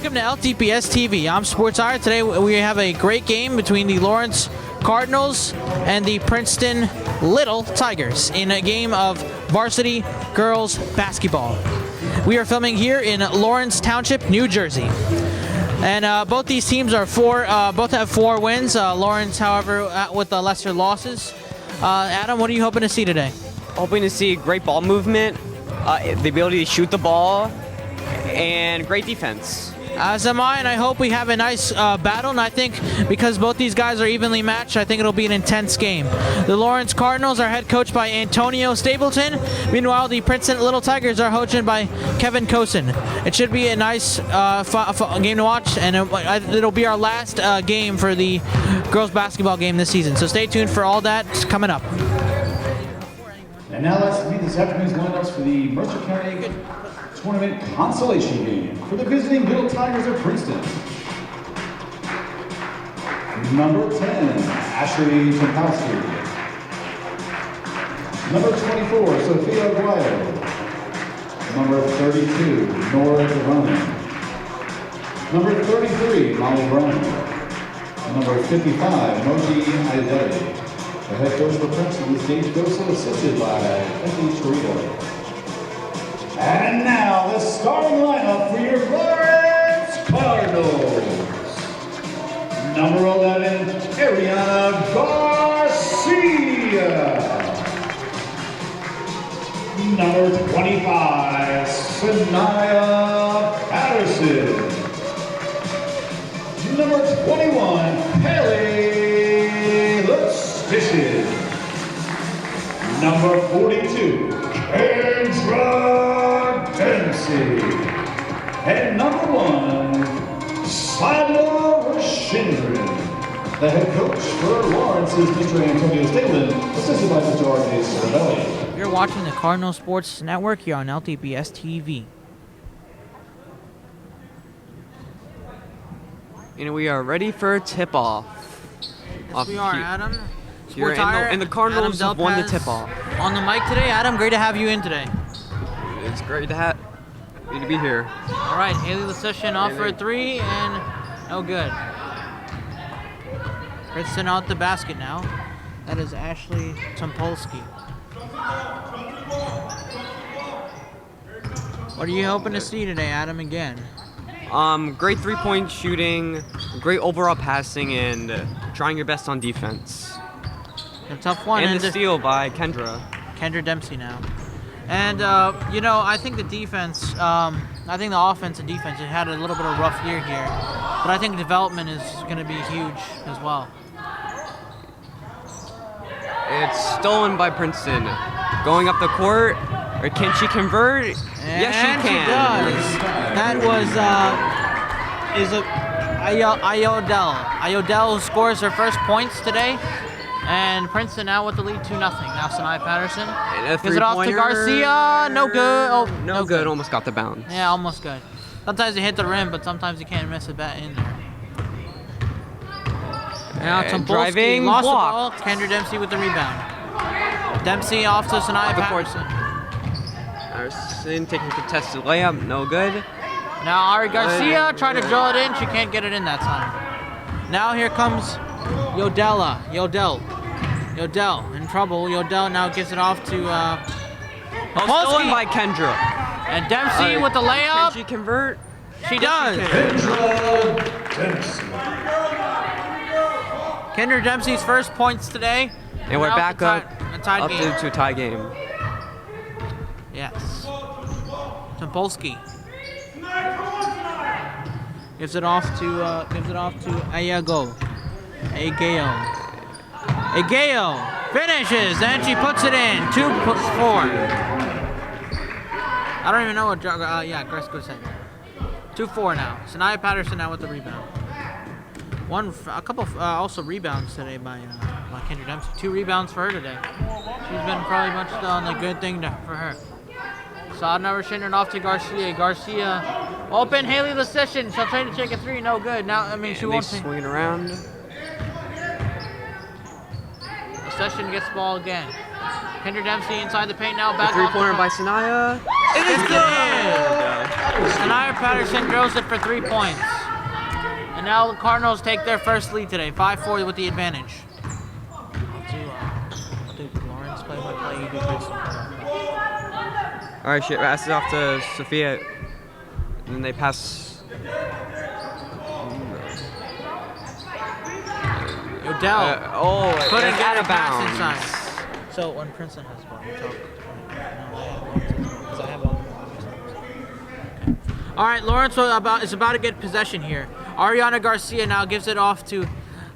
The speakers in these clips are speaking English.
Welcome to LTPS TV. I'm Sports Ire. Today we have a great game between the Lawrence Cardinals and the Princeton Little Tigers in a game of varsity girls basketball. We are filming here in Lawrence Township, New Jersey. And both these teams are both have 4 wins. Lawrence, however, with the lesser losses. Adam, what are you hoping to see today? Hoping to see great ball movement, the ability to shoot the ball, and great defense. As am I, and I hope we have a nice battle, and I think because both these guys are evenly matched, I think it'll be an intense game. The Lawrence Cardinals are head coached by Antonio Stapleton. Meanwhile, the Princeton Little Tigers are coached by Kevin Cosin. It should be a nice game to watch, and it'll be our last game for the girls basketball game this season. So stay tuned for all that coming up. And now let's meet this afternoon's lineups for the Mercer County Tournament Consolation Game for the visiting Little Tigers of Princeton. Number 10, Ashley Tompowski. Number 24, Sophia Aguayo. Number 32, Nora Devone. Number 33, Molly Brown. Number 55, Moji Aydeli. The head coach for Princeton is Dave Gosa, assisted by Becky Torito. And now the starting lineup for your Lawrence Cardinals. Number 11, Ariana Garcia. Number 25, Sanaya Patterson. Number 21, Haley Lusticious. Number 42, Kendra Dempsey. And number 1, Sila Rashindran. The head coach for Lawrence is Mr. Antonio Stapleton, assisted by Mr. R.J. Cervelli. You're watching the Cardinal Sports Network here on LTPS TV. And we are ready for a tip-off. Yes, we are, Adam. Here, and the Cardinals have won the tip-off. On the mic today, Adam. Great to have you in today. It's great to be here. All right, Haley Lusticious off for a 3, and no good. Princeton out the basket now. That is Ashley Tompolsky. What are you hoping to see today, Adam, again? Great three-point shooting, great overall passing, and trying your best on defense. A tough one. And the steal by Kendra Dempsey now. And, I think the defense, I think the offense and defense, it had a little bit of a rough year here. But I think development is going to be huge as well. It's stolen by Princeton. Going up the court, or can she convert? Yes, she can. She does. That was Ayodel. Ayodel scores her first points today. And Princeton now with the lead 2-0. Now Sanaya Patterson gives it off to Garcia. No good. Oh, no good. Almost got the bounce. Yeah, almost good. Sometimes you hit the rim, but sometimes you can't miss a bat in there. Now driving lost block. the ball. Kendra Dempsey with the rebound. Dempsey off to Sanaya Patterson. Patterson taking a contested layup. No good. Now Ari Garcia tried to drill it in. She can't get it in that time. Now here comes Yodel in trouble. Yodel now gives it off to stolen by Kendra. And Dempsey with the layup. Can she convert? She does. Kendra Dempsey's first points today. And we're back up game. to a tie game. Yes. Tompolsky gives it off to Ageo finishes, and she puts it in. 2-4. I don't even know what. Gresco said. 2-4 now. Sanaya Patterson now with the rebound. A couple also rebounds today by Kendra Dempsey. 2 rebounds for her today. She's been probably much on the good thing for her. Sadna Rashindran off to Garcia. Garcia open. Haley Lusticious. She'll try to take a 3. No good. Now, she won't. Swinging around. Lusticious gets the ball again. Kendra Dempsey inside the paint now. Back three-pointer by Sanaya. It is good. Sanaya Patterson drills it for 3 points. And now the Cardinals take their first lead today, 5-4 with the advantage. I'll do Lawrence play-by-play, you do Princeton play-by-play. All right, shit. Pass it off to Sophia, and then they pass. Odell couldn't it's get out a of pass bounds. inside. So when Princeton has the ball, we talk. Because I have all the ball. All right, Lawrence is about to get possession here. Ariana Garcia now gives it off to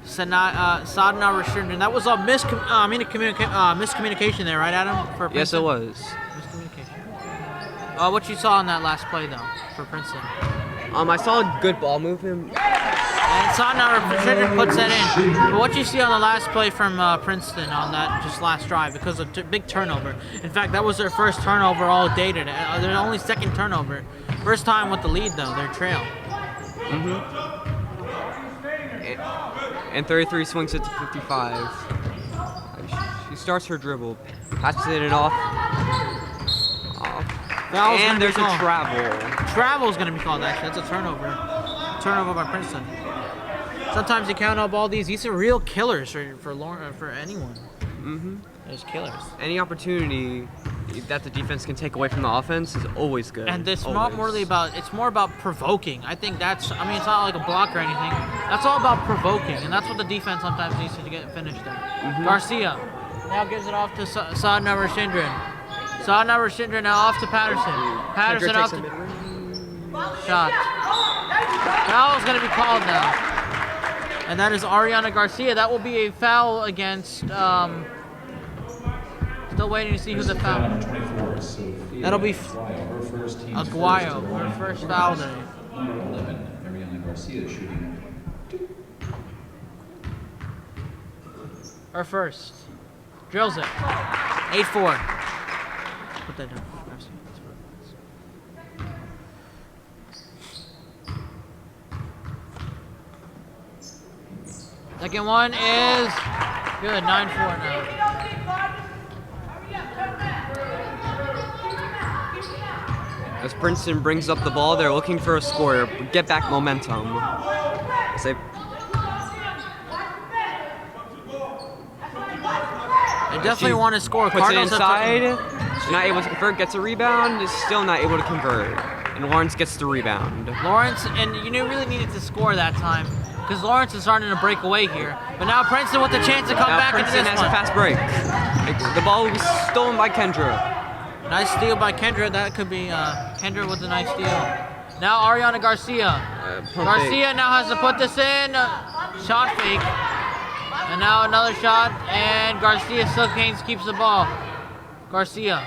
Sadna Rashundran. That was a miscommunication there, right, Adam? For Yes, it was. Miscommunication. What you saw on that last play, though, for Princeton? I saw a good ball movement. And Sadna Rashundran puts that in. But what you see on the last play from Princeton on that just last drive, because of big turnover. In fact, that was their first turnover all day today. Their only second turnover. First time with the lead, though, their trail. And 33 swings it to 55. She starts her dribble, passes it off. And there's a travel. Travel's going to be called, actually. That's a turnover. Turnover by Princeton. Sometimes you count up all these. These are real killers for anyone. There's killers. Any opportunity that the defense can take away from the offense is always good. And it's not really about, it's more about provoking. I think it's not like a block or anything. That's all about provoking, and that's what the defense sometimes needs to get finished there. Garcia now gives it off to Sadna Rashundran. Sadna Rashundran now off to Patterson. Patterson off to shot. Foul is going to be called now. And that is Ariana Garcia. That will be a foul against, still waiting to see who the foul. That'll be Aguayo, her first foul today. 11, Ariana Garcia shooting. Her first. Drills it. 8-4. Put that down. Second one is good. 9-4 now. As Princeton brings up the ball, they're looking for a score, get back momentum. They definitely want to score. Puts it inside. She's not able to convert. Gets a rebound. Is still not able to convert. And Lawrence gets the rebound. Lawrence, and you really needed to score that time because Lawrence is starting to break away here. But now Princeton with the chance to come back into this Princeton has a fast break. The ball was stolen by Kendra. Nice steal by Kendra. That could be Kendra with a nice steal. Now Ariana Garcia. Garcia now has to put this in. Shot fake. And now another shot. And Garcia still keeps the ball. Garcia.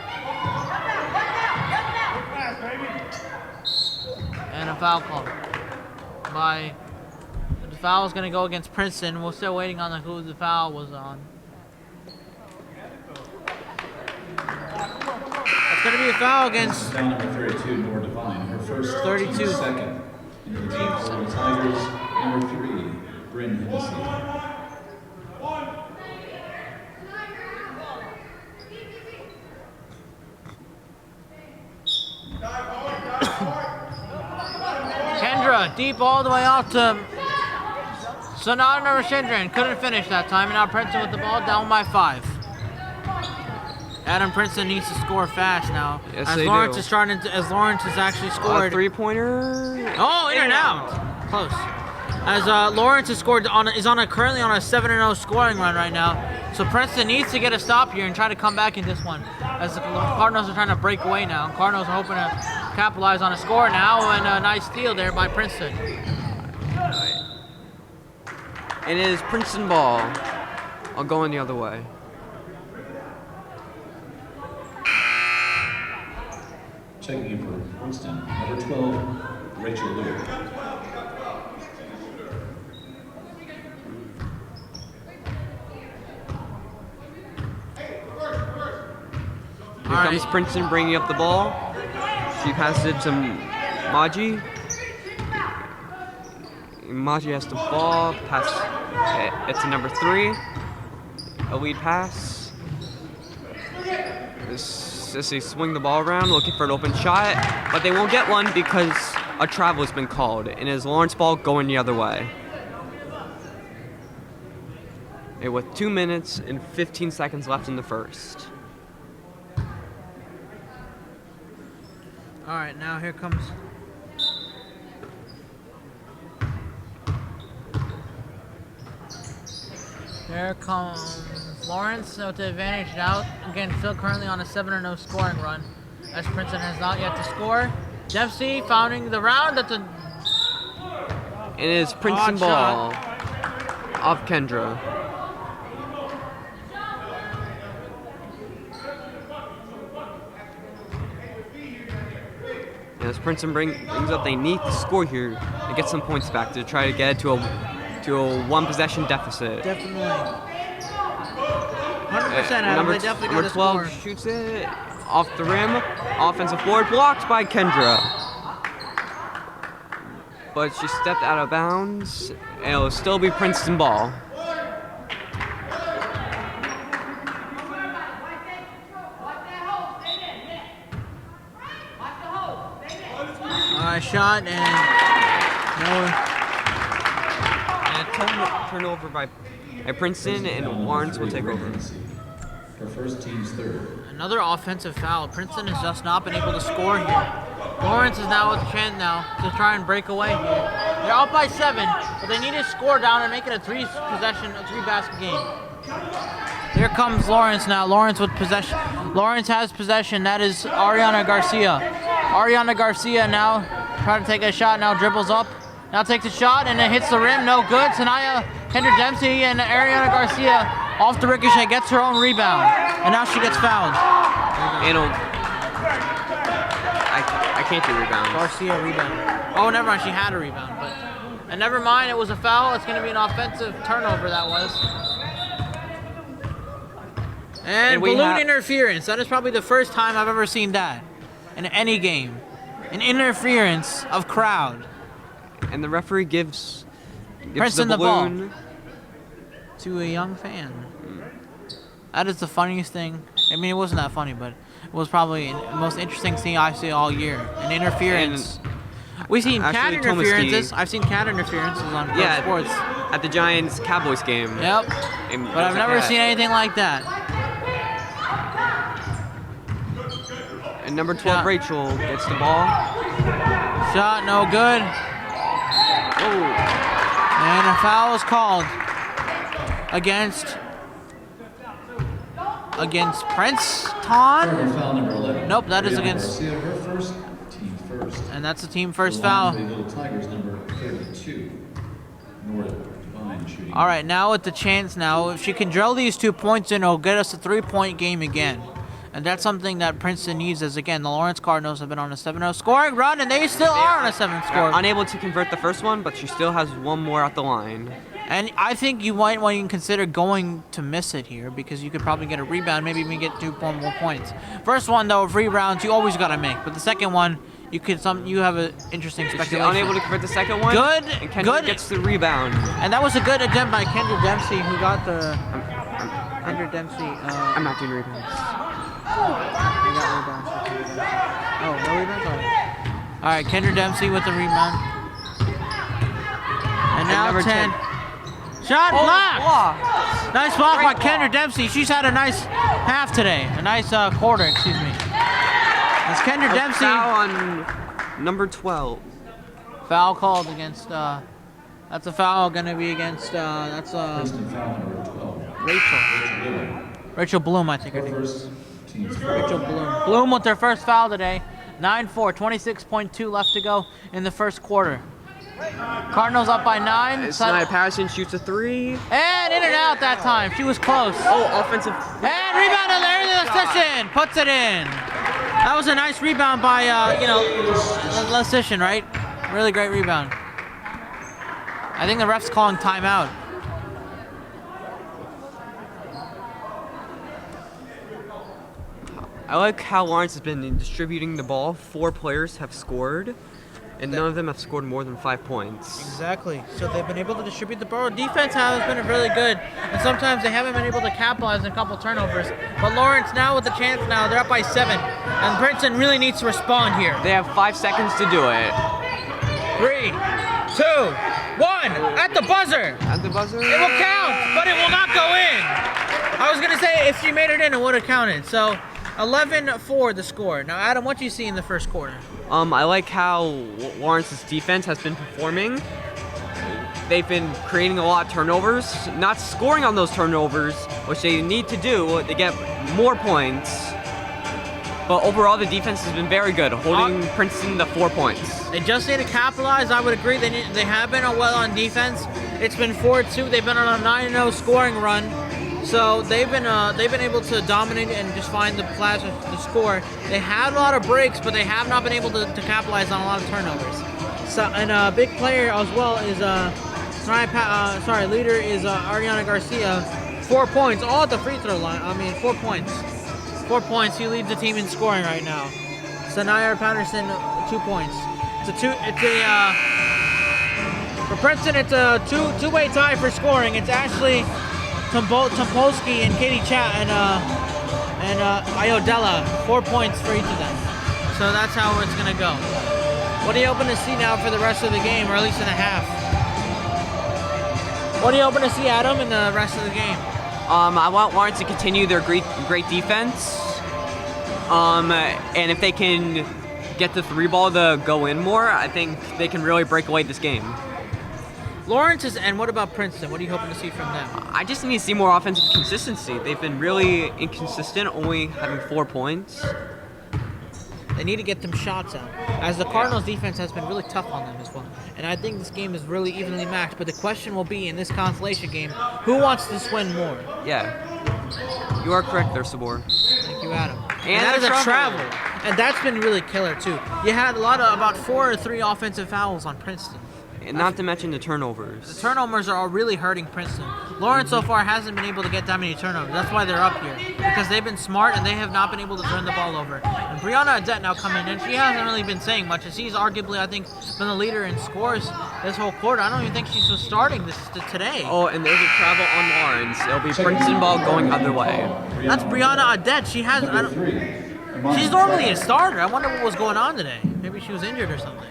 And a foul call. The foul is going to go against Princeton. We're still waiting on who the foul was on. It's going to be a foul against Foul number 32, Nora Devine. Her first 32. Second. Into the team for the Tigers, number 3, Bryn Hennessy. Kendra, deep all the way out to Sadna Rashundran. Couldn't finish that time. And now Princeton with the ball down by 5. Adam, Princeton needs to score fast now. Yes, as they Lawrence do. is starting to, as Lawrence has actually scored. Three-pointer. Oh, in and out. Close. As Lawrence has scored currently on a 7-0 scoring run right now. So Princeton needs to get a stop here and try to come back in this one. As the Cardinals are trying to break away now. Cardinals are hoping to capitalize on a score now, and a nice steal there by Princeton. And it is Princeton ball. I'll go in the other way. Checking in for Princeton, number 12, Rachel Lew. Here comes Princeton bringing up the ball. She passes it to Maji. Maji has the ball. Pass it to number 3. A lead pass. Lawrence as they swing the ball around, looking for an open shot, but they won't get one because a travel has been called, and it's Lawrence ball going the other way. And with 2 minutes and 15 seconds left in the first. All right, now here comes. Here comes Lawrence with the advantage now. Again, still currently on a 7-0 scoring run, as Princeton has not yet to score. Dempsey founding the round at the. It is Princeton ball off Kendra. And as Princeton brings up, they need to score here to get some points back to try to get it to a one possession deficit. Definitely. 100% Adam, they definitely got number to 12 score. shoots it off the rim. Offensive board blocked by Kendra. But she stepped out of bounds. And it'll still be Princeton ball. Shot and no. And a turnover by Princeton, and Lawrence will take over. For first team's third. Another offensive foul. Princeton has just not been able to score here. Lawrence is now with the chance now to try and break away here. They're up by 7, but they need to score down and make it a 3-basket game. Here comes Lawrence now. Lawrence with possession. Lawrence has possession. That is Ariana Garcia. Ariana Garcia now trying to take a shot. Now dribbles up. Now takes a shot and it hits the rim. No good. Tanaya Kendra Dempsey and Ariana Garcia off the ricochet gets her own rebound. And now she gets fouled. I can't do rebounds. Garcia rebound. Oh, never mind. She had a rebound, but and never mind. It was a foul. It's going to be an offensive turnover. That was. And balloon interference. That is probably the first time I've ever seen that in any game. An interference of crowd. And the referee gives Princeton the balloon the ball to a young fan. That is the funniest thing. I mean, it wasn't that funny, but it was probably the most interesting thing I see all year. An interference. We've seen cat interferences. I've seen cat interferences on sports. At the Giants-Cowboys game. Yep. But I've never seen anything like that. And number 12, Rachel, gets the ball. Shot, no good. Oh. And a foul is called against Princeton. Foul number 11. Nope, that is against. Garcia, her first, team first. And that's the team first foul. The Little Tigers number 32. North Divine shooting. All right, now with the chance now, if she can drill these 2 points in, it'll get us a 3-point game again. And that's something that Princeton needs, as again, the Lawrence Cardinals have been on a 7-0 scoring run, and they still are on a 7 score. Unable to convert the first one, but she still has one more at the line. And I think you might want to consider going to miss it here, because you could probably get a rebound, maybe even get 2 more points. First one, though, of rebounds, you always got to make. But the second one, you have an interesting speculation. She's unable to convert the second one. Good. And Kendra gets the rebound. And that was a good attempt by Kendra Dempsey, who got the... Kendra Dempsey. I'm not doing rebounds. You got rebounds. Oh, no rebounds? All right, Kendra Dempsey with the rebound. And now number 10. Shot blocked! Nice block by Kendra Dempsey. She's had a nice half today. A nice quarter, excuse me. It's Kendra Dempsey. Foul on number 12. Foul called against, that's a foul going to be against, that's Princeton foul number 12. Rachel Bloom, I think her name is. First, team's Rachel Bloom. Bloom with their first foul today. 9-4, 26.2 left to go in the first quarter. Cardinals up by 9. Snipe Patterson shoots a 3. And in and out that time. She was close. Oh, offensive. And rebound in there in the session. Puts it in. That was a nice rebound by, Lessician, right? Really great rebound. I think the ref's calling timeout. I like how Lawrence has been distributing the ball. 4 players have scored. and none of them have scored more than 5 points. Exactly. So they've been able to distribute the ball. Defense has been really good, and sometimes they haven't been able to capitalize on a couple turnovers. But Lawrence now with the chance now, they're up by 7, and Princeton really needs to respond here. They have 5 seconds to do it. 3, 2, 1, at the buzzer. At the buzzer? It will count, but it will not go in. I was gonna say if she made it in, it would have counted. So 11-4 the score. Now, Adam, what do you see in the first quarter? I like how Lawrence's defense has been performing. They've been creating a lot of turnovers, not scoring on those turnovers, which they need to do to get more points. But overall, the defense has been very good, holding Princeton to 4 points. They just need to capitalize. I would agree. They have been well on defense. It's been 4-2. They've been on a 9-0 scoring run. So they've been able to dominate and just find the flash of the score. They had a lot of breaks, but they have not been able to capitalize on a lot of turnovers. So and a big player as well is leader is Ariana Garcia, 4 points, all at the free throw line. 4 points. 4 points. He leads the team in scoring right now. Sanaya Patterson, 2 points. For Princeton, it's a two-way tie for scoring. It's Ashley Tompolsky and Katie Chat and Iodella, 4 points for each of them. So that's how it's gonna go. What are you hoping to see now for the rest of the game, or at least in the half? What are you hoping to see, Adam, in the rest of the game? I want Lawrence to continue their great defense. And if they can get the 3 ball to go in more, I think they can really break away this game. Lawrence and what about Princeton? What are you hoping to see from them? I just need to see more offensive consistency. They've been really inconsistent, only having 4 points. They need to get them shots out, as the Cardinals' defense has been really tough on them as well. And I think this game is really evenly matched. But the question will be, in this consolation game, who wants to win more? Yeah, you are correct there, Sabor. Thank you, Adam. And that is a travel. travel. And that's been really killer, too. You had about 4 or 3 offensive fouls on Princeton. And not to mention the turnovers. The turnovers are really hurting Princeton. Lawrence so far hasn't been able to get that many turnovers. That's why they're up here. Because they've been smart and they have not been able to turn the ball over. And Brianna Adet now coming in. She hasn't really been saying much. And she's arguably, I think, been the leader in scores this whole quarter. I don't even think she was starting today. Oh, and there's a travel on Lawrence. It'll be Princeton ball going other way. That's Brianna Adet. She's normally a starter. I wonder what was going on today. Maybe she was injured or something.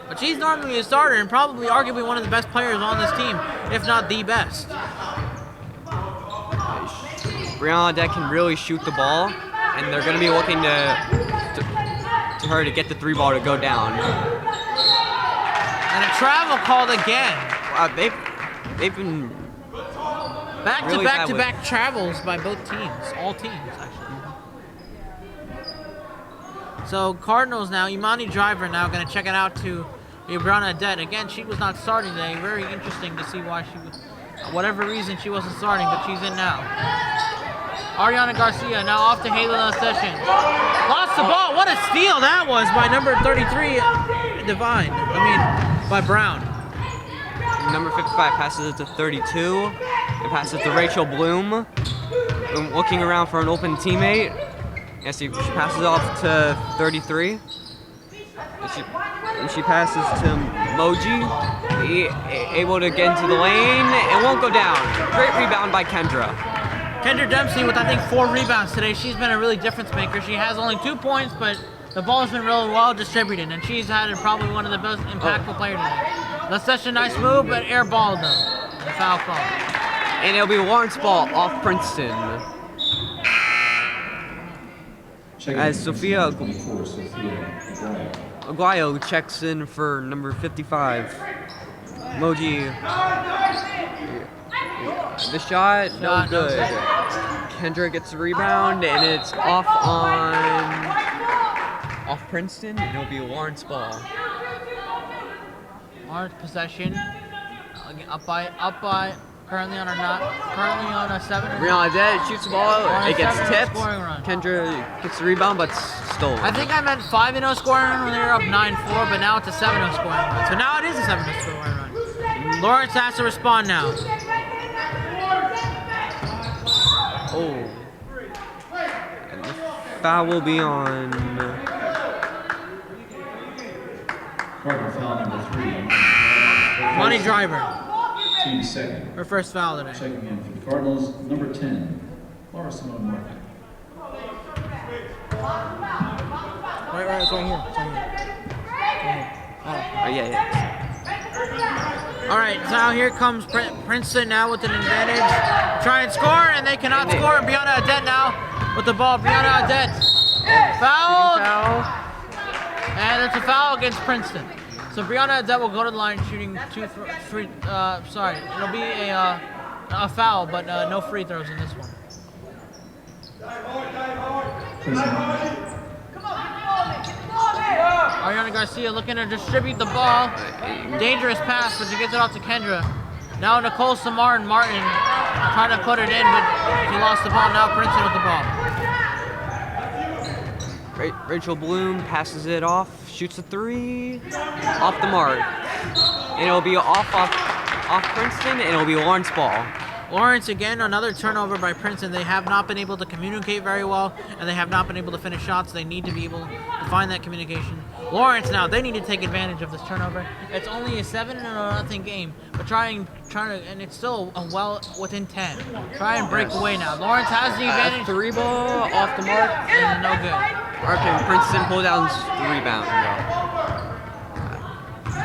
But she's normally a starter and probably arguably one of the best players on this team, if not the best. Brianna Deck can really shoot the ball, and they're going to be looking to her to get the 3 ball to go down. And a travel called again. Wow, they've been back-to-back travels by both teams, all teams actually. So Cardinals now, Imani Driver now going to check it out to Brianna Adet. Again, she was not starting today. Very interesting to see why she was, whatever reason she wasn't starting, but she's in now. Ariana Garcia now off to Haley Session. Lost the ball. What a steal that was by number 33, by Brown. Number 55 passes it to 32. It passes to Rachel Bloom. Looking around for an open teammate. Yes, she passes off to 33. And she passes to Moji. Able to get into the lane. It won't go down. Great rebound by Kendra. Kendra Dempsey with, I think, 4 rebounds today. She's been a really difference maker. She has only 2 points, but the ball has been really well distributed, and she's had probably one of the most impactful players today. That's such a nice move, but air ball though. The foul call. And it'll be Lawrence ball off Princeton. As Sophia Aguayo checks in for number 55. Moji. The shot, no good. Kendra gets the rebound, and it's off Princeton, and it'll be Lawrence ball. Lawrence possession. Up by. Currently on a 7. Brianna Adet shoots the ball. It gets tipped. Kendra gets the rebound, but stolen. I think I meant 5-0 scoring run when they were up 9-4, but now it's a 7-0 scoring run. So now it is a 7-0 scoring run. Lawrence has to respond now. Oh. And the foul will be on Cardinal foul number 3. Money Driver. Team second. Her first foul today. Checking in for the Cardinals, number 10, Laura Simone Martin. Right, it's right here. It's right here. Oh, yeah. All right, so now here comes Princeton now with an advantage. Try and score, and they cannot score. Brianna Adet now with the ball. Brianna Adet. Foul. And it's a foul against Princeton. So Brianna Adet will go to the line shooting it'll be a foul, but no free throws in this one. Ariana Garcia looking to distribute the ball. Dangerous pass, but she gets it off to Kendra. Now Nicole Samar Martin trying to put it in, but she lost the ball. Now Princeton with the ball. Rachel Bloom passes it off, shoots a 3, off the mark. And it'll be off Princeton, and it'll be Lawrence ball. Lawrence, again, another turnover by Princeton. They have not been able to communicate very well, and they have not been able to finish shots. They need to be able to find that communication. Lawrence now, they need to take advantage of this turnover. It's only a 7-0 game, but trying to, and it's still well within 10. Try and break away now. Lawrence has the advantage. 3 ball off the mark, And no good. Okay, Princeton pull down the rebound.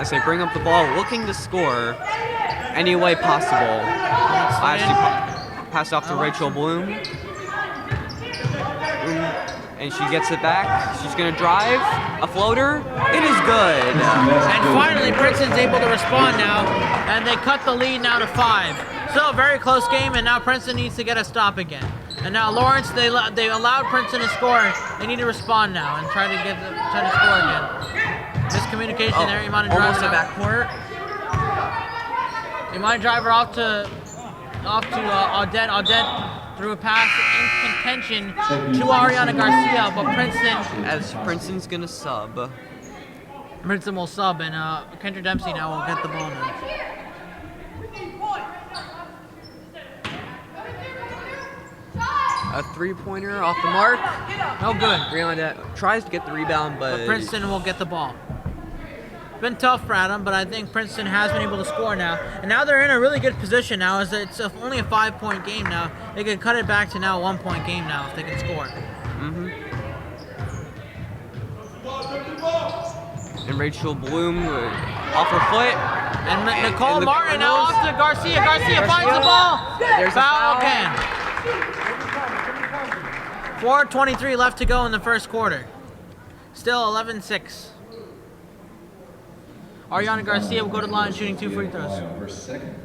As they bring up the ball, looking to score any way possible. I actually passed off to Rachel Bloom. And she gets it back. She's going to drive. A floater. It is good. And finally, Princeton's able to respond now, and they cut the lead now to 5. So, very close game, and now Princeton needs to get a stop again. And now Lawrence, they allowed Princeton to score. They need to respond now and try to score again. Miscommunication there. Imani Driver. Almost a backcourt. Imani Driver off to Audette. Audette threw a pass in contention to Ariana Garcia, but Princeton's gonna sub. Princeton will sub, and Kendra Dempsey now will get the ball now. A 3-pointer off the mark. No good. Brianna tries to get the rebound, but Princeton will get the ball. It's been tough for Adam, but I think Princeton has been able to score now. And now they're in a really good position now, as it's only a 5-point game now. They can cut it back to now a 1-point game now if they can score. And Rachel Bloom off her foot. And Nicole Martin now off to Garcia. Garcia finds the ball. There's a foul again. 4:23 left to go in the first quarter. Still 11-6. Ariana Garcia will go to the line shooting 2 free throws. First second.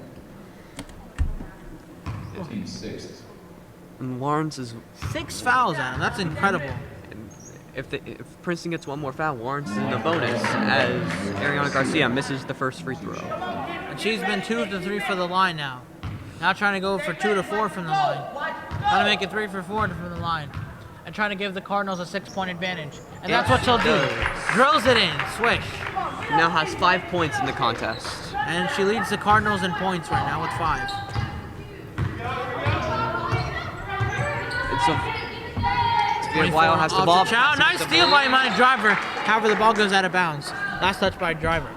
Team sixth. And Lawrence is 6 fouls, Adam. That's incredible. if Princeton gets one more foul, Lawrence is in the bonus as Ariana Garcia misses the first free throw. And she's been 2 to 3 for the line now. Now trying to go for 2 to 4 from the line. Trying to make it 3 for 4 from the line. And trying to give the Cardinals a 6-point advantage. And that's what she'll do. Drills it in. Swish. Now has 5 points in the contest. And she leads the Cardinals in points right now with 5. Weil has the ball. Chow. Nice steal by Imani Driver. However, the ball goes out of bounds. Last touch by Driver.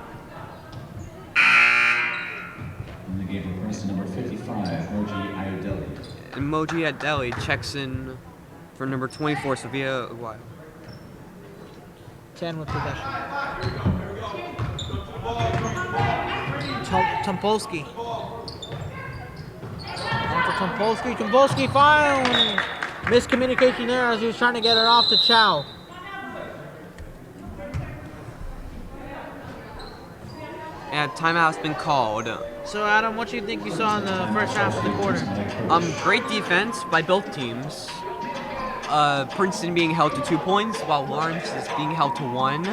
In the game for Princeton, number 55, Moji Ayodele. And Moji Ayodele checks in for number 24, Sophia Weil. 10 with possession. Tompolsky. Tompolsky finally. Miscommunication there as he was trying to get it off to Chow. And timeout's been called. So Adam, what do you think you saw in the first half of the quarter? Great defense by both teams. Princeton being held to 2 points while Lawrence is being held to 1.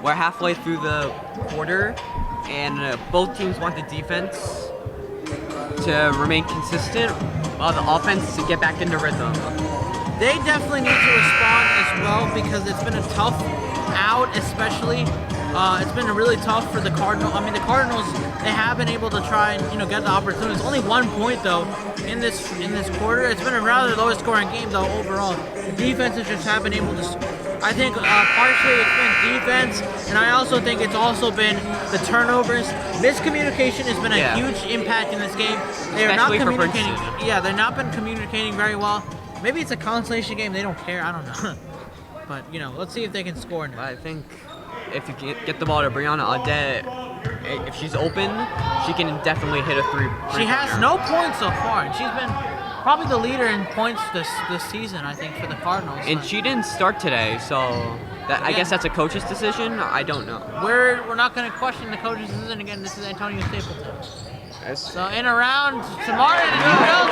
We're halfway through the quarter, and both teams want the defense to remain consistent while the offense to get back into rhythm. They definitely need to respond as well because it's been a tough out, especially. It's been really tough for the Cardinals. I mean, the Cardinals, they have been able to try and get the opportunities. Only 1 point though in this quarter. It's been a rather low scoring game though overall. The defenses just have been able to I think partially it's been defense, and I also think it's also been the turnovers. Miscommunication has been a huge impact in this game. They're not Especially for communicating. Princeton. Yeah, they've not been communicating very well. Maybe it's a consolation game. They don't care. I don't know. But let's see if they can score now. I think if you get the ball to Brianna Audette, if she's open, she can definitely hit a three. She has no points so far, and she's been probably the leader in points this season, I think, for the Cardinals. And she didn't start today, so I guess that's a coach's decision. I don't know. We're not going to question the coach's decision again. This is Antonio Stapleton. So in around to Martin, and he goes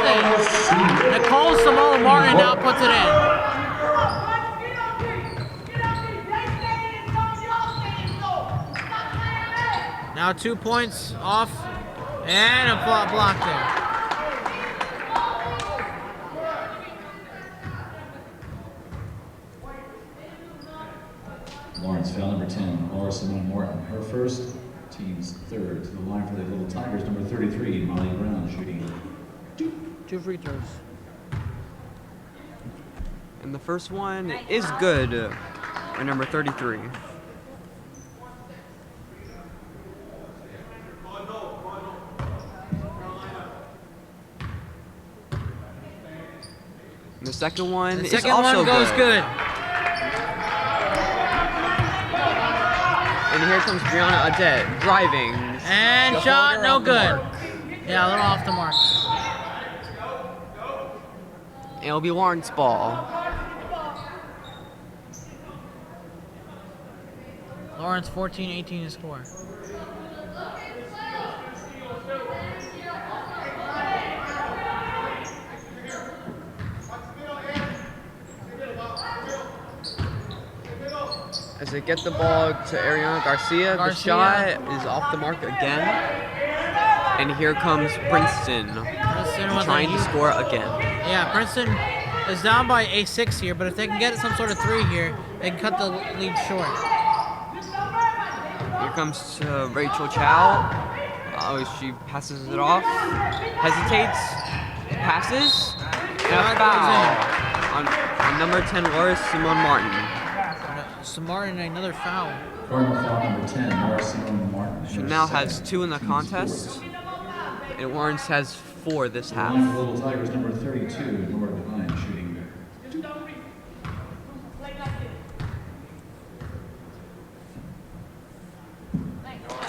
in. Nicole Samoa Martin now puts it in. Now 2 points off, and a block there. Lawrence foul number 10, Laura Simone Morton, her first, team's third. To the line for the Little Tigers, number 33, Molly Brown, shooting 2 free throws. And the first one is good for number 33. And the second one The is second also one goes good. And here comes Brianna Audette driving. And The shot, holder no off the good. mark. Yeah, a little off the mark. And it'll be Lawrence ball. Lawrence 14-18 to score. As they get the ball to Ariana Garcia, the shot is off the mark again. And here comes Princeton trying to score again. Yeah, Princeton is down by a 6 here, but if they can get some sort of 3 here, they can cut the lead short. Here comes Rachel Chow. She passes it off, hesitates, passes, and a foul on number 10, Laura Simone Martin. Martin, another foul. Cardinal foul number 10, Laura Simone Martin. She now has 2 in the contest, and Lawrence has 4 this The half. line for the Little Tigers, number 32, Nora Devine, shooting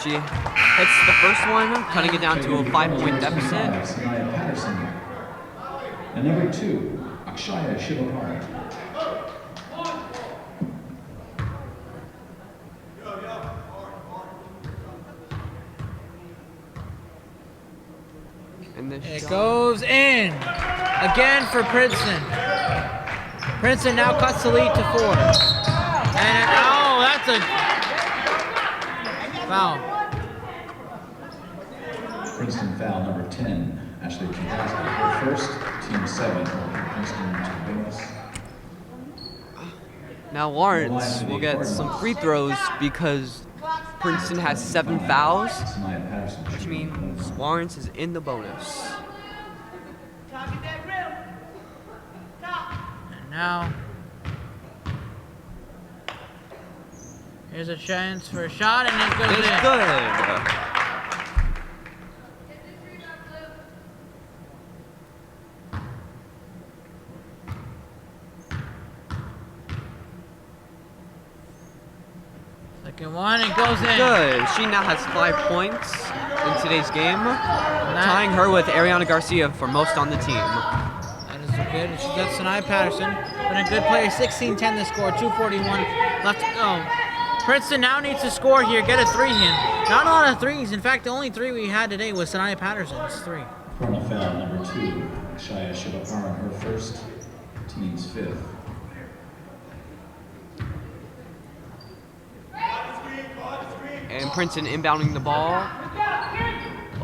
She hits the first one, cutting it down to a 5-point deficit. Sanaya Patterson. And number 2, Akshaya Shivapara. And It goes in again for Princeton. Princeton now cuts the lead to 4. And that's a foul. Princeton foul number 10, Ashley Kowalski, her first, team 7, Princeton to bonus. Now Lawrence will get some free throws because Princeton has 7 fouls, Sanaya Patterson, which means Lawrence is in the bonus. And now, here's a chance for a shot, and it goes in. It's good. Second one, it goes in. Good. She now has 5 points in today's game, tying her with Ariana Garcia for most on the team. That is good. She's got Sanaya Patterson. Been a good player. 16-10 to score. 2:41 left to go. Princeton now needs to score here. Get a 3 in. Not a lot of threes. In fact, the only 3 we had today was Sanaya Patterson's 3. Cardinal foul number 2, Akshaya Shivapara, her first, team's 5th. And Princeton inbounding the ball.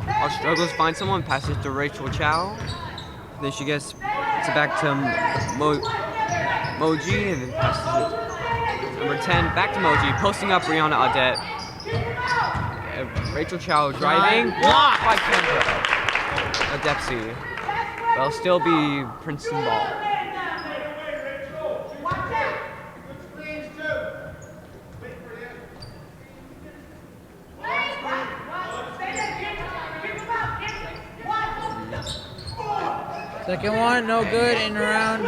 Our struggles find someone, passes to Rachel Chow. Then she gets it back to Moji, and then passes it number 10 back to Moji, posting up Brianna Audette. Rachel Chow driving, blocked by Kendra Adepsi. But it'll still be Princeton ball. Second one, no good, in the round.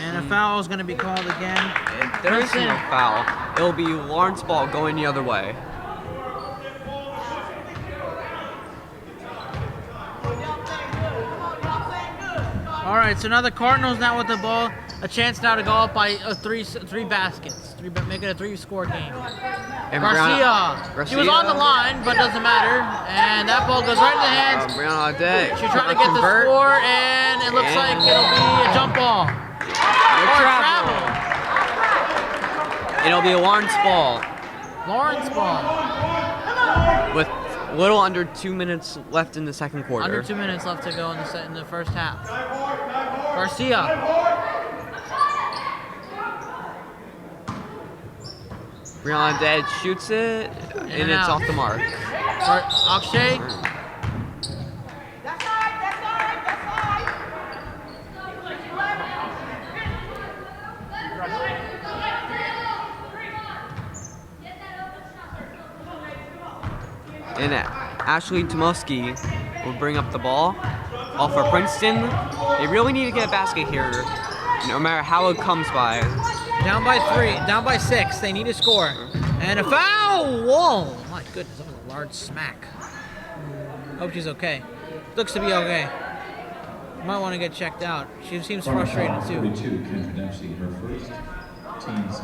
And a foul is going to be called again. And there is no foul. It'll be Lawrence ball going the other way. All right, so now the Cardinals now with the ball. A chance now to go up by three baskets. Make it a 3-score game. And Garcia. She was on the line, but doesn't matter. And that ball goes right in the hands. Brianna Day. She tried to get the score, and it looks like it'll be a jump ball. Travel. It'll be a Lawrence ball. Lawrence ball. With a little under 2 minutes left in the second quarter. Under 2 minutes left to go in the first half. Garcia. Brianna Dead shoots it, and it's off the mark. Akshay. And Ashley Tomoski will bring up the ball. All for Princeton. They really need to get a basket here, no matter how it comes by. Down by 3, down by 6. They need to score. And a foul! Whoa! My goodness, that was a large smack. Hope she's okay. Looks to be okay. Might want to get checked out. She seems frustrated too. 42, Kendra Dempsey, her first team's.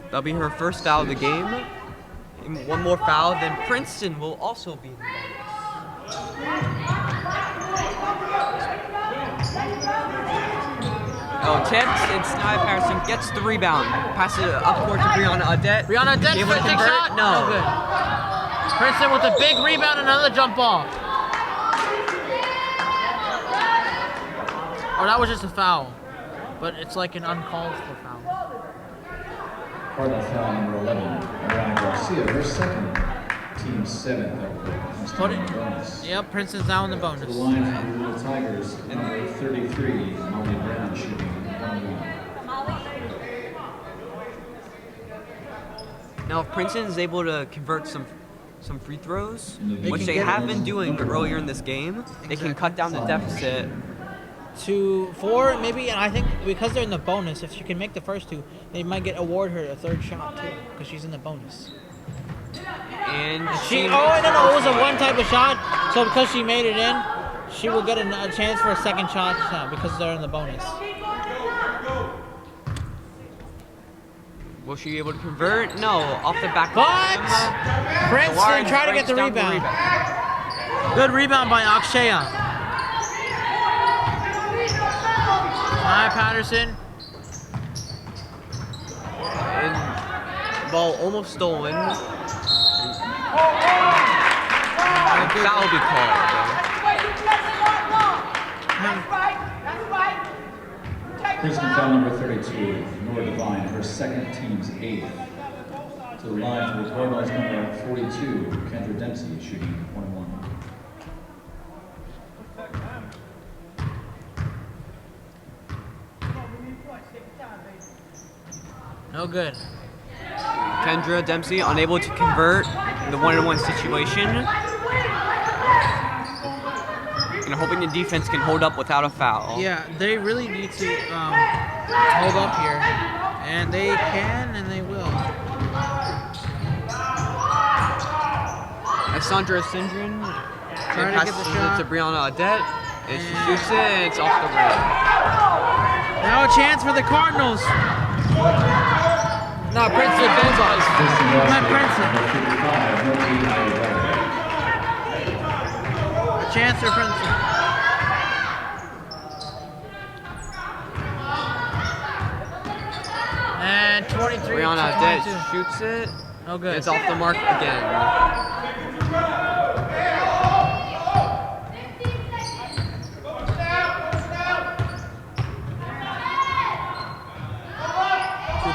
That'll be her first foul of the game. And one more foul, then Princeton will also be in the bonus. Oh, tipped, and Snia Patterson gets the rebound. Passes it up court to Brianna Adet. Brianna Adet, finishing shot? No. Good. Princeton with a big rebound, another jump ball. Oh, that was just a foul. But it's like an uncalled for foul. Cardinal foul number 11, Mariana Garcia, her second, team 7th. Yep, Princeton's now in the To bonus. the line for the Little Tigers, number 33, Molly Brown, shooting 1-1. Now, if Princeton is able to convert some free throws, They which can they get have it. been doing earlier in this game, they can cut down the deficit. To 4, maybe, and I think because they're in the bonus, if she can make the first 2, they might award her a third shot too, because she's in the bonus. And No, it was a one type of shot, so because she made it in, she will get a chance for a second shot now because they're in the bonus. Will she be able to convert? No, off the back. But Princeton tried to get the rebound. Good rebound by Akshaya. Hi, Patterson. And ball almost stolen. And foul will be called. Princeton foul number 32, Nora Devine, her second, team's 8th. To the line for the Cardinals, number 42, Kendra Dempsey, shooting 1-1. No good. Kendra Dempsey unable to convert the 1-on-1 situation. And hoping the defense can hold up without a foul. Yeah, they really need to hold up here. And they can and they will. Sandra Sindrin Trying to get the shot. to Brianna Adet. And she shoots it and it's off the rim. Now a chance for the Cardinals. No, Princeton. Princeton. A chance for Princeton. And 23. Brianna to Adet 22. shoots it. No good. It's off the mark again.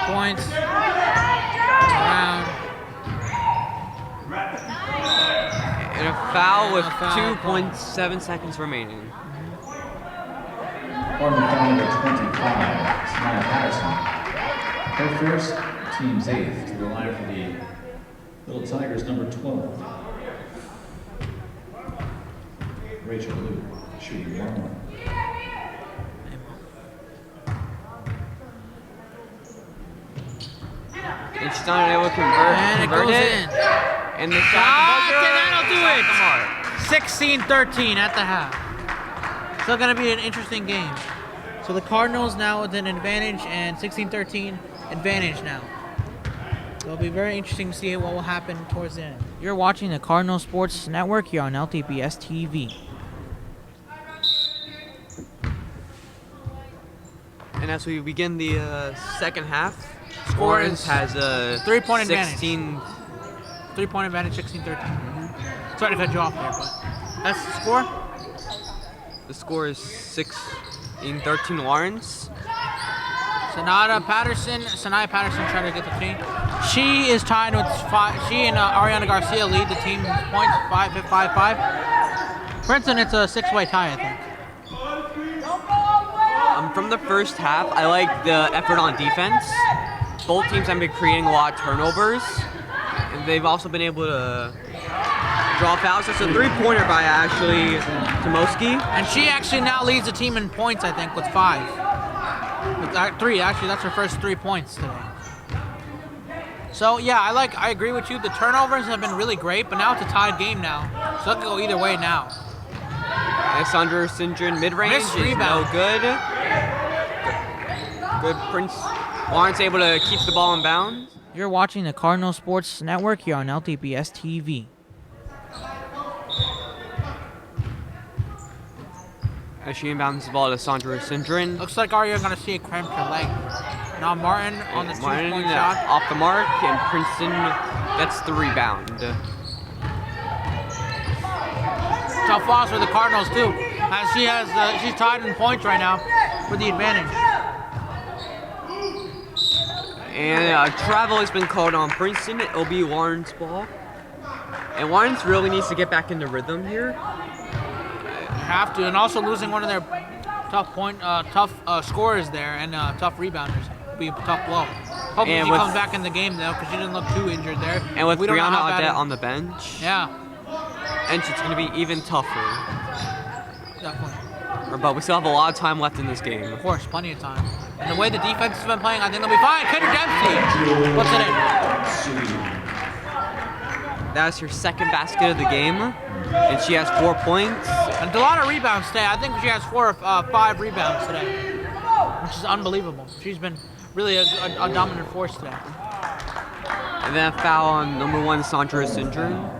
Points. Round. And a foul with foul 2.7 seconds remaining. Cardinal foul number 25, Snia Patterson. Her first, team's 8th. To the line for the Little Tigers, number 12. Rachel Liu, shooting 1-1. And she's not able to convert And it goes it. in. And the shot, the buzzer, That'll do at it. the mark. 16-13 at the half. Still going to be an interesting game. So the Cardinals now with an advantage and 16-13 advantage now. It'll be very interesting to see what will happen towards the end. You're watching the Cardinal Sports Network here on LTBS TV. And as we begin the second half, Score Lawrence is has a 3-point advantage. 16. 3-point advantage, 16-13. Sorry to cut you off there, but that's the score. The score is 16-13 Lawrence. Sanaya Patterson trying to get the team. She is tied with 5. She and Ariana Garcia lead the team in points, 5-5. Princeton, it's a 6-way tie, I think. From the first half, I like the effort on defense. Both teams have been creating a lot of turnovers. And they've also been able to draw fouls. It's a 3-pointer by Ashley Tomoski. And she actually now leads the team in points, I think, with 5. With 3, actually, that's her first 3 points today. So yeah, I agree with you. The turnovers have been really great, but now it's a tied game now. So it can go either way now. Alexandra Sindrin mid-range Missed is rebound. no good. Good Prince. Lawrence able to keep the ball in bounds. You're watching the Cardinal Sports Network here on LTBS TV. As she inbounds the ball to Sandra Sindrin. Looks like Ariana gonna see a cramp her leg. Now Martin on the 2-point shot. Off the mark, and Princeton gets the rebound. Tough loss for the Cardinals too, as she's tied in points right now with the advantage. And travel has been called on Princeton. It'll be Lawrence ball. And Lawrence really needs to get back into rhythm here. Have to, and also losing one of their tough scorers there and tough rebounders would be a tough blow. Hopefully she comes back in the game though, because she didn't look too injured there. And with we don't know Brianna how bad Audette on the bench. Yeah, And it's going to be even tougher. definitely. But we still have a lot of time left in this game. Of course, plenty of time. And the way the defense has been playing, I think they'll be fine. Kendra Dempsey puts it in. That's her second basket of the game, and she has 4 points. And a lot of rebounds today. I think she has 4 or 5 rebounds today, which is unbelievable. She's been really a dominant force today. And then a foul on number 1, Sandra Sindrin.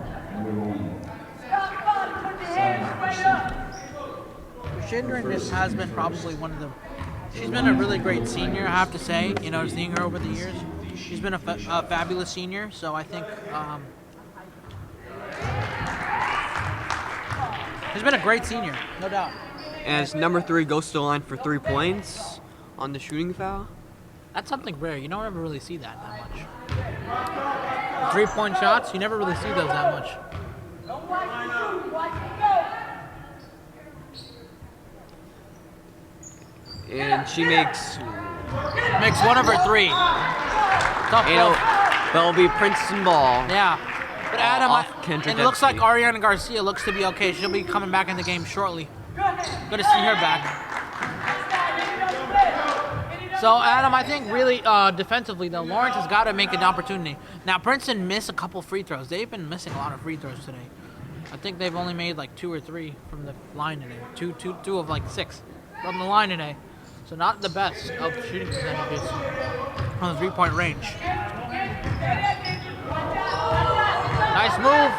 Shindrin just has been probably one of the. She's been a really great senior, I have to say. You know, seeing her over the years, she's been a fabulous senior. So I think she's been a great senior, no doubt. As number 3 goes to the line for 3 points on the shooting foul. That's something rare. You don't ever really see that much. 3-point shots, you never really see those that much. And she makes one of her 3. Tough blow. That'll be Princeton ball. Yeah. But Adam, Kendra and it looks like Dempsey. Ariana Garcia looks to be okay. She'll be coming back in the game shortly. Good to see her back. So, Adam, I think really defensively, though, Lawrence has got to make an opportunity. Now, Princeton missed a couple free throws. They've been missing a lot of free throws today. I think they've only made like 2 or 3 from the line today. Two of like 6 from the line today. So not the best of shooting percentages from the 3-point range. Nice move.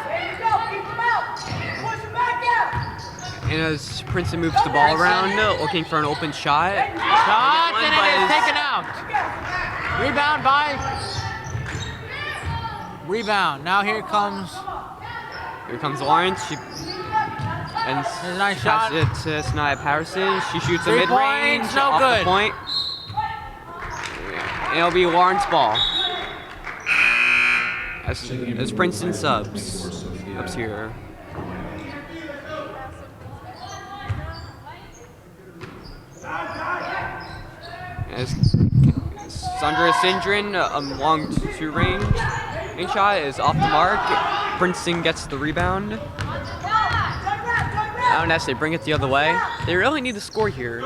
And as Princeton moves the ball around, looking for an open shot. Shot, and it is taken out. Rebound. Now here comes Lawrence. And a nice shot. It to Sanaya Patterson. She shoots a 3 mid-range points, no off good. the point. And it'll be Lawrence ball. As Princeton subs up here. As Sandra Sindrin, long 2 range shot is off the mark. Princeton gets the rebound. Unless they bring it the other way. They really need to score here.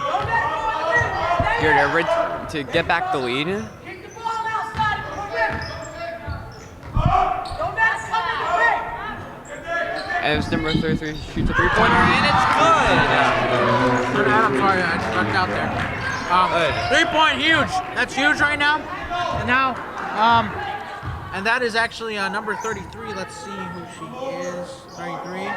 To get back the lead. As number 33 shoots a three-pointer, and it's good! I'm sorry, I just ducked out there. 3-point, huge. That's huge right now. And now, and that is actually number 33. Let's see who she is. 33.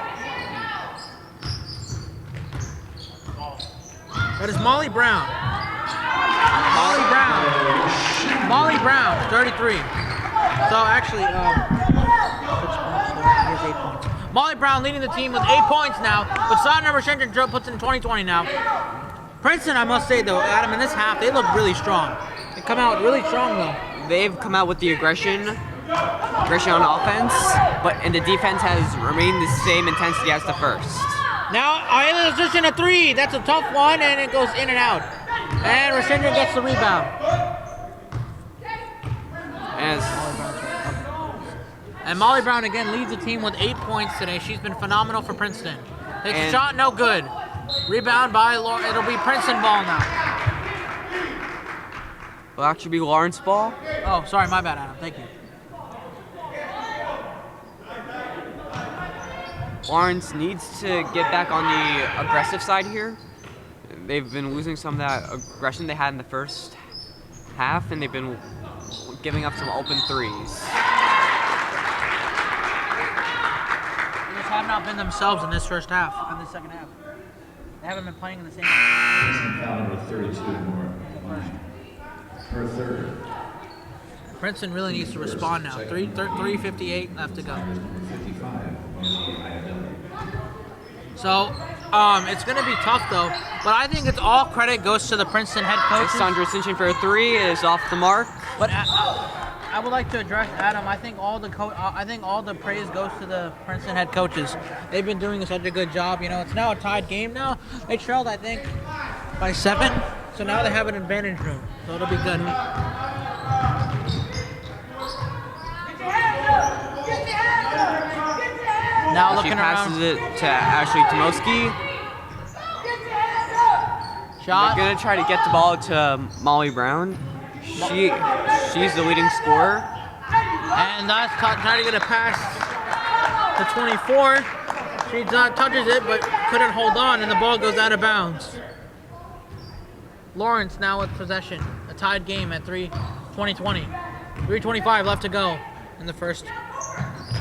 That is Molly Brown. Molly Brown, 33. So actually, here's 8 points. Molly Brown leading the team with 8 points now, but Sodner Shendron puts in 20-20 now. Princeton, I must say though, Adam, in this half, they look really strong. They come out really strong though. They've come out with the aggression on offense, and the defense has remained the same intensity as the first. Now, island position at 3. That's a tough one, and it goes in and out. And Rashendra gets the rebound. And Molly Brown again leads the team with 8 points today. She's been phenomenal for Princeton. Takes a shot, no good. Rebound by Lauren. It'll be Princeton ball now. It'll actually be Lawrence ball. Oh, sorry, my bad, Adam. Thank you. Lawrence needs to get back on the aggressive side here. They've been losing some of that aggression they had in the first half, and they've been giving up some open threes. They just have not been themselves in this first half, in the second half. They haven't been playing in the same. Foul number 32 more. Her third. Princeton really needs to respond now. 3:58 left to go. 55. So, it's going to be tough though, but I think it's all credit goes to the Princeton head coach. Sandra Sinchen for a 3 is off the mark. But I would like to address Adam. I think all the praise goes to the Princeton head coaches. They've been doing such a good job. You know, it's now a tied game now. They trailed, I think, by 7. So now they have an advantage room. So it'll be good. Now looking she passes around. it to Ashley Tomoski. Shot. They're gonna try to get the ball to Molly Brown. She's the leading scorer. And that's trying to get a pass to 24. She touches it, but couldn't hold on, and the ball goes out of bounds. Lawrence now with possession. A tied game at 20-20. 3:25 left to go in the first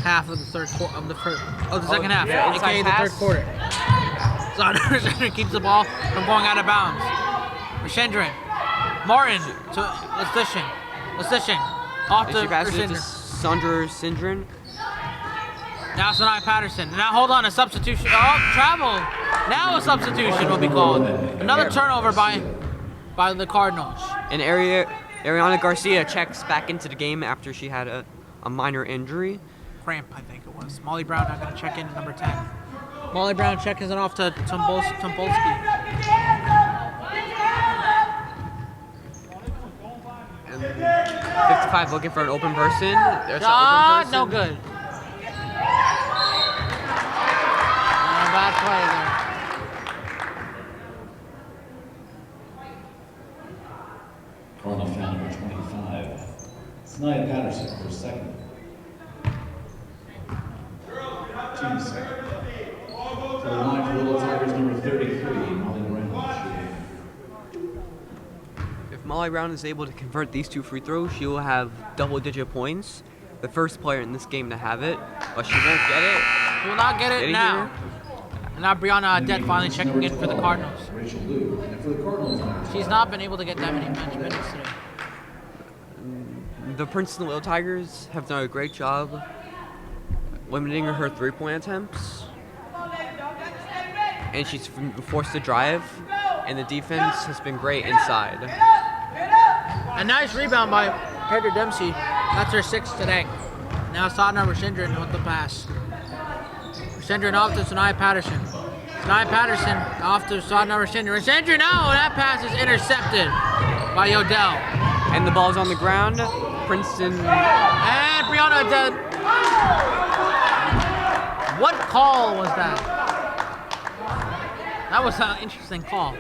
half of the second half, aka the third quarter. Rashendran keeps the ball from going out of bounds. Rashendran, Martin to Lecition, off And to she passes it to Rashendran. Sandra Sindren. Now Sanai Patterson. Now hold on, a substitution. Oh, travel. Now a substitution will be called. Another turnover by the Cardinals. And Ariana Garcia checks back into the game after she had a minor injury. Cramp, I think it was. Molly Brown not going to check in at number 10. Molly Brown checking it off to Tompolsky. And 55 looking for an open person. There's an open person. No good. Bad play there. Cardinal foul number 25. Sanaya Patterson for second. Team second. For the line for Little Tigers, number 33, Molly Brown. If Molly Brown is able to convert these 2 free throws, she will have double-digit points. The first player in this game to have it, but she won't get it. She will not get it now. And now Brianna Adet finally checking in for the Cardinals. Rachel Liu. And for the Cardinals, She's not been able to get that many bench minutes today. The Princeton Little Tigers have done a great job limiting her three-point attempts. And she's forced to drive, and the defense has been great inside. A nice rebound by Heather Dempsey. That's her 6th today. Now Sadhana Rashendran with the pass. Rashendran off to Sanai Patterson. Sanai Patterson off to Sadhana Rashendran. Rashendran, no, that pass is intercepted by Yodell. And the ball's on the ground. Princeton. And Brianna Adet. What call was that? That was an interesting call.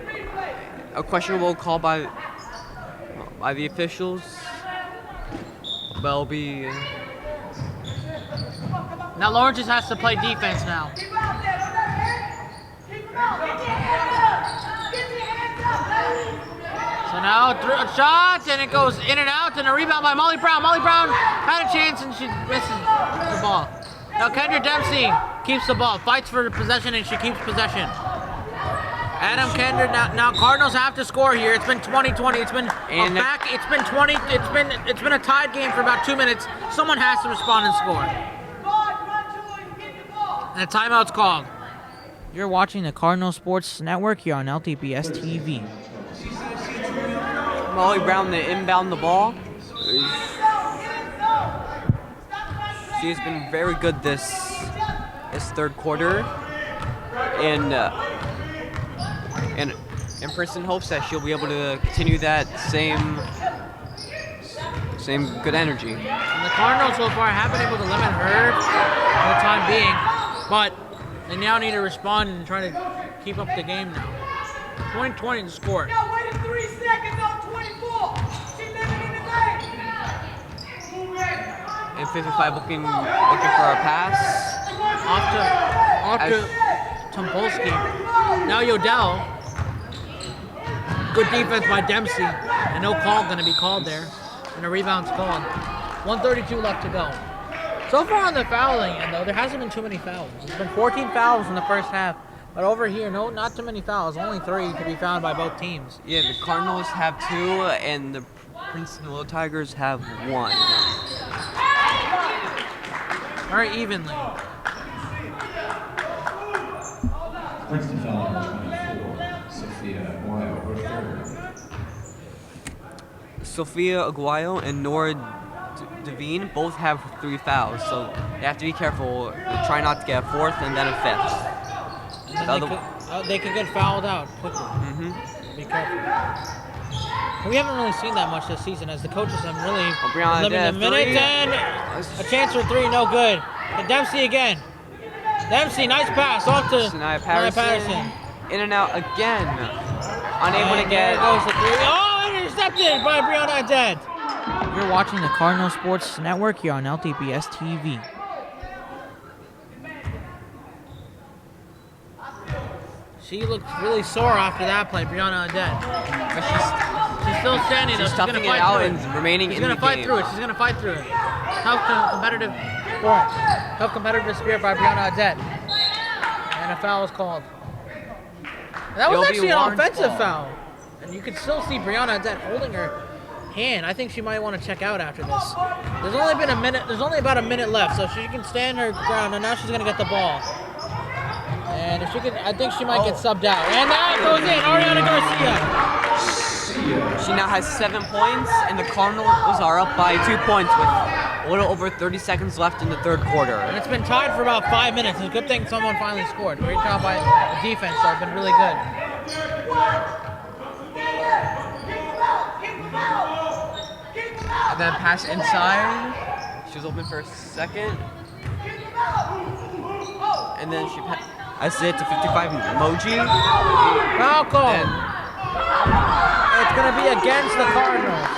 A questionable call by the officials. Will be. Now Lawrence just has to play defense now. So now shots, and it goes in and out, and a rebound by Molly Brown. Molly Brown had a chance, and she misses the ball. Now Kendra Dempsey keeps the ball, fights for the possession, and she keeps possession. Adam Kendra, now Cardinals have to score here. It's been 20-20. It's been It's been 20. It's been a tied game for about 2 minutes. Someone has to respond and score. And a timeout's called. You're watching the Cardinal Sports Network here on LTBS TV. Molly Brown to inbound the ball. She has been very good this third quarter, and Princeton hopes that she'll be able to continue that same good energy. And the Cardinals so far have been able to limit her for the time being, but they now need to respond and try to keep up the game now. 20-20 to score. Now wait 3 seconds on 24. She living in the game. And 55 looking for a pass. Off to Tompolsky. Now Yodell. Good defense by Dempsey. And no call going to be called there. And a rebound's called. 1:32 left to go. So far on the fouling end, though, there hasn't been too many fouls. There's been 14 fouls in the first half. But over here, not too many fouls. Only 3 to be found by both teams. Yeah, the Cardinals have 2, and the Princeton Little Tigers have 1. Very evenly. Princeton foul number 24, Sophia Aguayo, her third. Sophia Aguayo and Nora Devine both have 3 fouls, so they have to be careful. Try not to get a 4th and then a 5th. And they could get fouled out quickly. Be careful. We haven't really seen that much this season, as the coaches have really limited the minutes, and a chance for 3, no good. And Dempsey again. Dempsey, nice pass off to Sanaya Patterson. In and out again. Unable to get. There goes the 3. Oh, intercepted by Brianna Dead. You're watching the Cardinal Sports Network here on LTBS TV. She looked really sore after that play, Brianna Dead. But she's still standing. She's toughing it out and remaining in the game. She's going to fight through it. Tough competitive spirit by Brianna Dead. And a foul is called. And that was actually an offensive foul. And you could still see Brianna Dead holding her hand. I think she might want to check out after this. There's only about a minute left, so she can stand her ground, and now she's going to get the ball. And if she can, I think she might get subbed out. And that goes in, Ariana Garcia. She now has 7 points, and the Cardinals are up by 2 points with a little over 30 seconds left in the third quarter. And it's been tied for about 5 minutes. It's a good thing someone finally scored. Great job by the defense, though. It's been really good. And then pass inside. She was open for a second. And then she passes it to 55 Moji. Foul call. It's going to be against the Cardinals.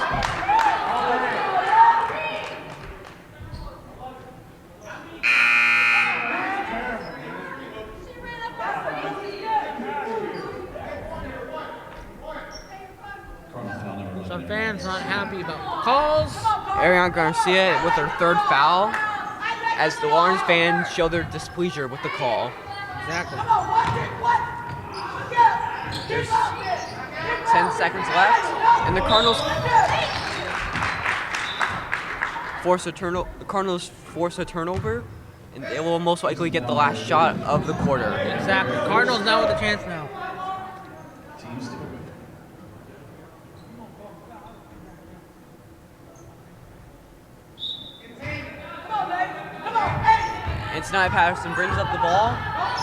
Some fans not happy about the calls. Ariana Garcia with her 3rd foul, as the Lawrence fans show their displeasure with the call. Exactly. There's 10 seconds left, and the Cardinals force a turnover, and they will most likely get the last shot of the quarter. Exactly. Cardinals now with a chance now. And Sanaya Patterson brings up the ball.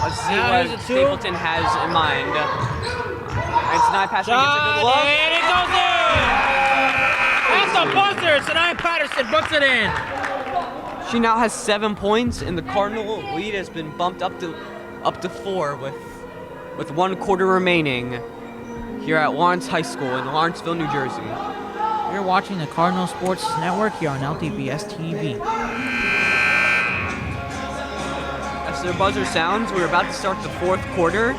Let's see now what Stapleton has in mind. And Sanaya Patterson gets a good look. And it goes in! That's a buzzer! Sanaya Patterson puts it in. She now has 7 points, and the Cardinal lead has been bumped up to 4 with with 1 quarter remaining here at Lawrence High School in Lawrenceville, New Jersey. You're watching the Cardinal Sports Network here on LTBS TV. As the buzzer sounds, we're about to start the 4th quarter.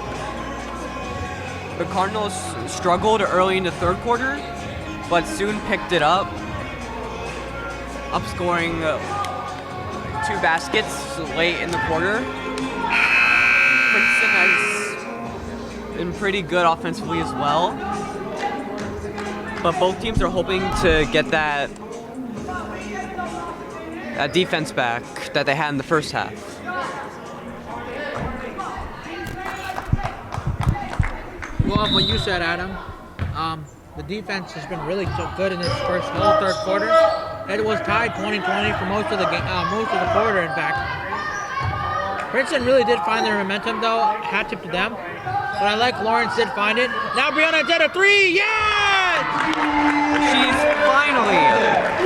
The Cardinals struggled early in the 3rd quarter, but soon picked it up, scoring 2 baskets late in the quarter. Princeton has been pretty good offensively as well, but both teams are hoping to get that defense back that they had in the first half. Well, what you said, Adam. The defense has been really good in this whole 3rd quarter. It was tied 20-20 for most of the quarter, in fact. Princeton really did find their momentum, though. Hat tip to them. But I like Lawrence did find it. Now Brianna did a 3. Yes! She's finally.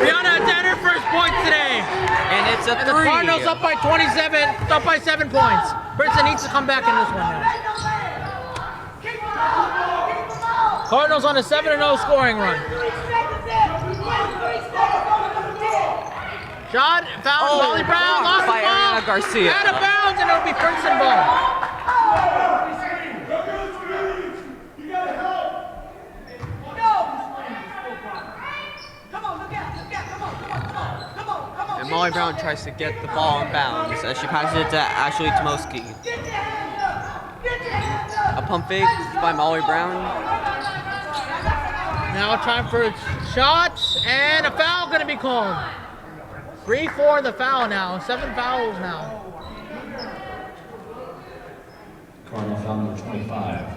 Brianna did her first points today. And it's a 3. And the Cardinals up by 7 points. Princeton needs to come back in this one now. Cardinals on a 7-0 scoring run. Shot, foul, Molly Brown, lost the by ball. Ariana Garcia. Out of bounds, and it'll be Princeton ball. And Molly Brown tries to get the ball in bounds as she passes it to Ashley Tomoski. A pump fake by Molly Brown. Now time for shots, and a foul going to be called. 3-4 the foul now, 7 fouls now. Cardinal foul number 25,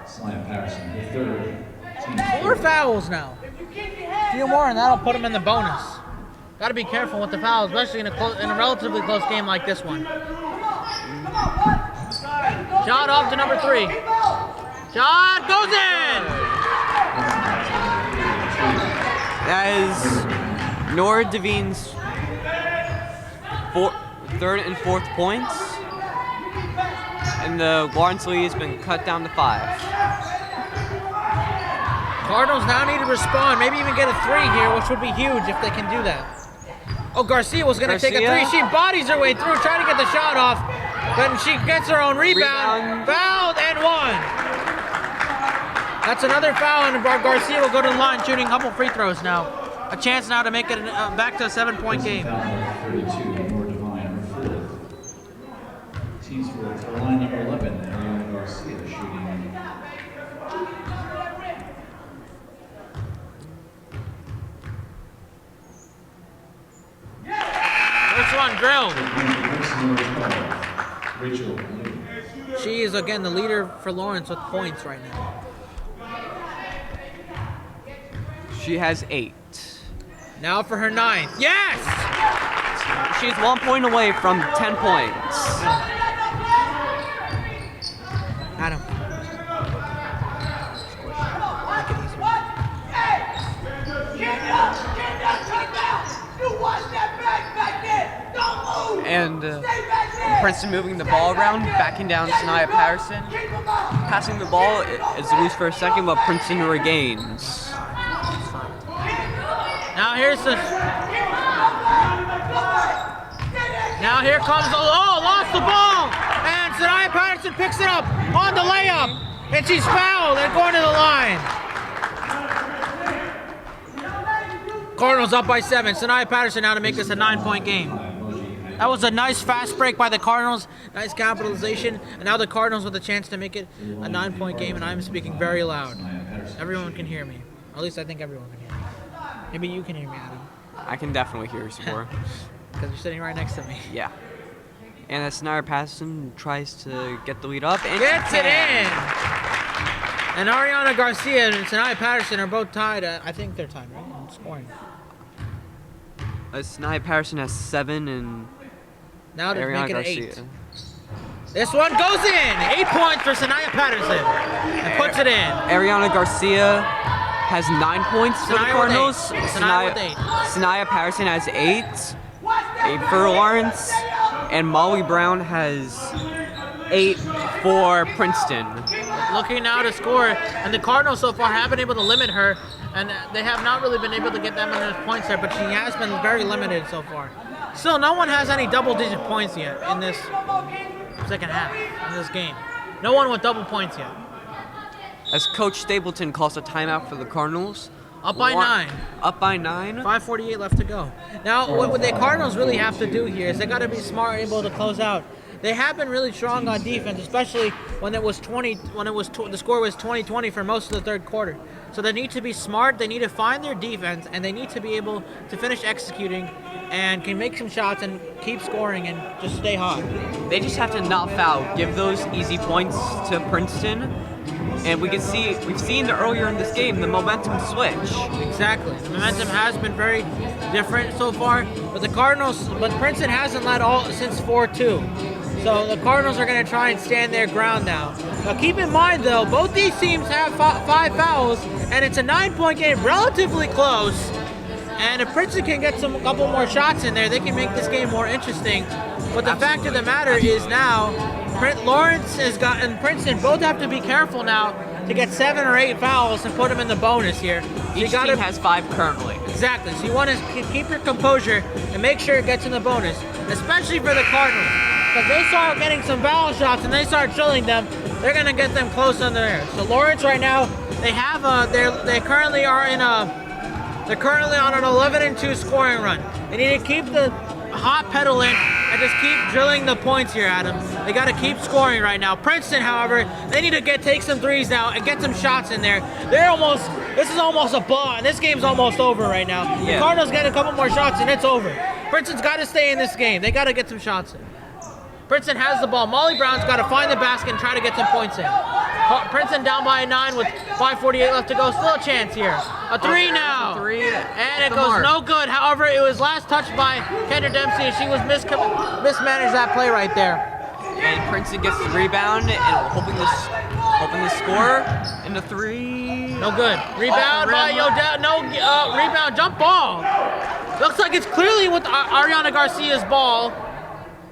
Slam Patterson, the 3rd. Team 4 fouls now. A few more, and that'll put them in the bonus. Got to be careful with the fouls, especially in a relatively close game like this one. Shot off to number 3. Shot goes in. That is Nora Devine's 3rd and 4th points. And the Lawrence lead has been cut down to 5. Cardinals now need to respond, maybe even get a 3 here, which would be huge if they can do that. Oh, Garcia was going to take a 3. She bodies her way through, trying to get the shot off, but she gets her own rebound. Fouled and 1. That's another foul, and Garcia will go to the line shooting a couple free throws now. A chance now to make it back to a 7-point game. Foul number 32, Nora Devine, her 4th. Teams for line number 11, Ariana Garcia shooting. First one drilled. Rachel Blue. She is again the leader for Lawrence with points right now. She has 8. Now for her 9th. Yes! She's 1 point away from 10 points. Adam. And Princeton moving the ball around, backing down Sanaya Patterson. Passing the ball is loose for a second, but Princeton regains. Now here's the. Now here comes the. Oh, lost the ball! And Sanaya Patterson picks it up on the layup. And she's fouled and going to the line. Cardinals up by 7. Sanaya Patterson now to make this a 9-point game. That was a nice fast break by the Cardinals. Nice capitalization. And now the Cardinals with a chance to make it a 9-point game. And I'm speaking very loud. Everyone can hear me. At least I think everyone can hear me. Maybe you can hear me, Adam. I can definitely hear you, Score. Because you're sitting right next to me. Yeah. And as Sanaya Patterson tries to get the lead up and gets it in! And Ariana Garcia and Sanaya Patterson are both tied. I think they're tied, right? In scoring. Sanaya Patterson has 7 and now to Ariana make it Garcia. 8. This one goes in! 8 points for Sanaya Patterson. And puts it in. Ariana Garcia has 9 points for the Cardinals. Sanaya Patterson has 8 for Lawrence. And Molly Brown has 8 for Princeton. looking now to score, and the Cardinals so far have been able to limit her, and they have not really been able to get that many points there, but she has been very limited so far. Still, no one has any double-digit points yet in this second half, in this game. No one with double points yet. As Coach Stapleton calls a timeout for the Cardinals. Up by 9. Up by 9. 5:48 left to go. Now, what the Cardinals really have to do here is they got to be smart, able to close out. They have been really strong on defense, especially when it was the score was 20-20 for most of the third quarter. So they need to be smart. They need to find their defense, and they need to be able to finish executing and can make some shots and keep scoring and just stay hot. They just have to not foul, give those easy points to Princeton. And we've seen earlier in this game the momentum switch. Exactly. The momentum has been very different so far, but Princeton hasn't led all since 4-2. So the Cardinals are going to try and stand their ground now. Now keep in mind though, both these teams have 5 fouls, and it's a 9-point game, relatively close. And if Princeton can get a couple more shots in there, they can make this game more interesting. But the fact of the matter is now, Lawrence and Princeton both have to be careful now to get 7 or 8 fouls and put them in the bonus here. So Each team has 5 currently. Exactly. So you want to keep your composure and make sure it gets in the bonus, especially for the Cardinals. Because they start getting some foul shots and they start drilling them, they're going to get them close under there. So Lawrence right now, they're currently on an 11-2 scoring run. They need to keep the hot pedal in and just keep drilling the points here at them. They got to keep scoring right now. Princeton, however, they need to take some threes now and get some shots in there. This is almost a blowout, and this game's almost over right now. Yeah. The Cardinals get a couple more shots and it's over. Princeton's got to stay in this game. They got to get some shots in. Princeton has the ball. Molly Brown's got to find the basket and try to get some points in. Princeton down by 9 with 5:48 left to go. Still a chance here. A 3 now. And it goes no good. However, it was last touched by Kendra Dempsey, and she was mismanaged that play right there. And Princeton gets the rebound and hoping to score. And the 3. No good. Rebound by Yodel. No rebound. Jump ball. Looks like it's clearly with Ariana Garcia's ball.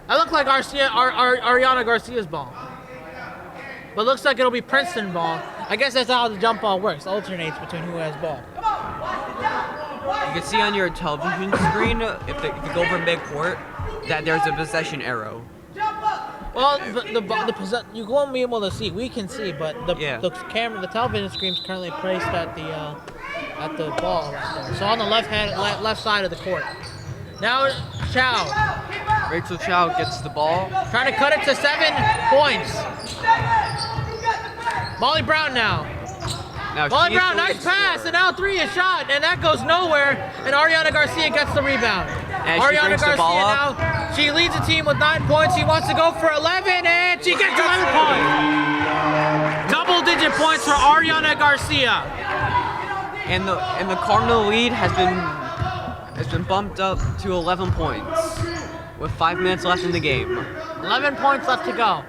That looked like Ariana Garcia's ball. But looks like it'll be Princeton ball. I guess that's how the jump ball works. Alternates between who has ball. You can see on your television screen, if you go over midcourt, that there's a possession arrow. Well, you won't be able to see. We can see, but the television screen is currently placed at the ball right there. So on the left side of the court. Now Chow. Rachel Chow gets the ball. Trying to cut it to 7 points. Molly Brown now. Molly Brown, nice pass, and now 3 is shot, and that goes nowhere, and Ariana Garcia gets the rebound. And Ariana Garcia now, she leads the team with 9 points. She wants to go for 11, and she gets 11 points. Double-digit points for Ariana Garcia. And the Cardinal lead has been bumped up to 11 points with 5 minutes left in the game. 11 points left to go.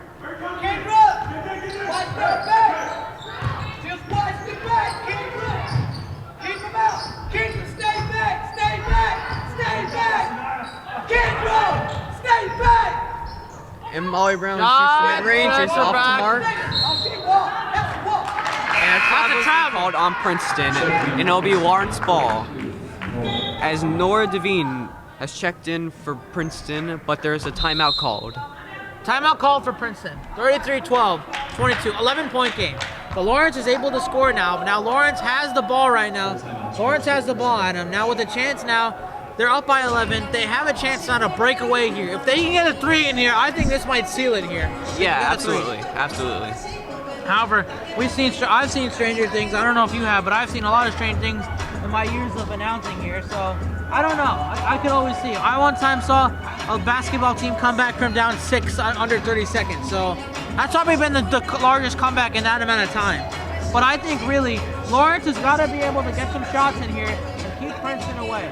Just watch the back, keep him out. Stay back. Stay back. And Molly Brown shoots the mid-range, it's off to mark. And a travel called on Princeton, and it'll be Lawrence ball. As Nora Devine has checked in for Princeton, but there's a timeout called. Timeout called for Princeton. 33-12, 22, 11-point game. But Lawrence is able to score now. Now Lawrence has the ball right now. Lawrence has the ball at him. Now with a chance now, they're up by 11. They have a chance now to break away here. If they can get a 3 in here, I think this might seal it here. Yeah, absolutely. However, I've seen stranger things. I don't know if you have, but I've seen a lot of strange things in my years of announcing here. So I don't know. I could always see. I one time saw a basketball team come back from down 6 under 30 seconds. So that's probably been the largest comeback in that amount of time. But I think really Lawrence has got to be able to get some shots in here and keep Princeton away.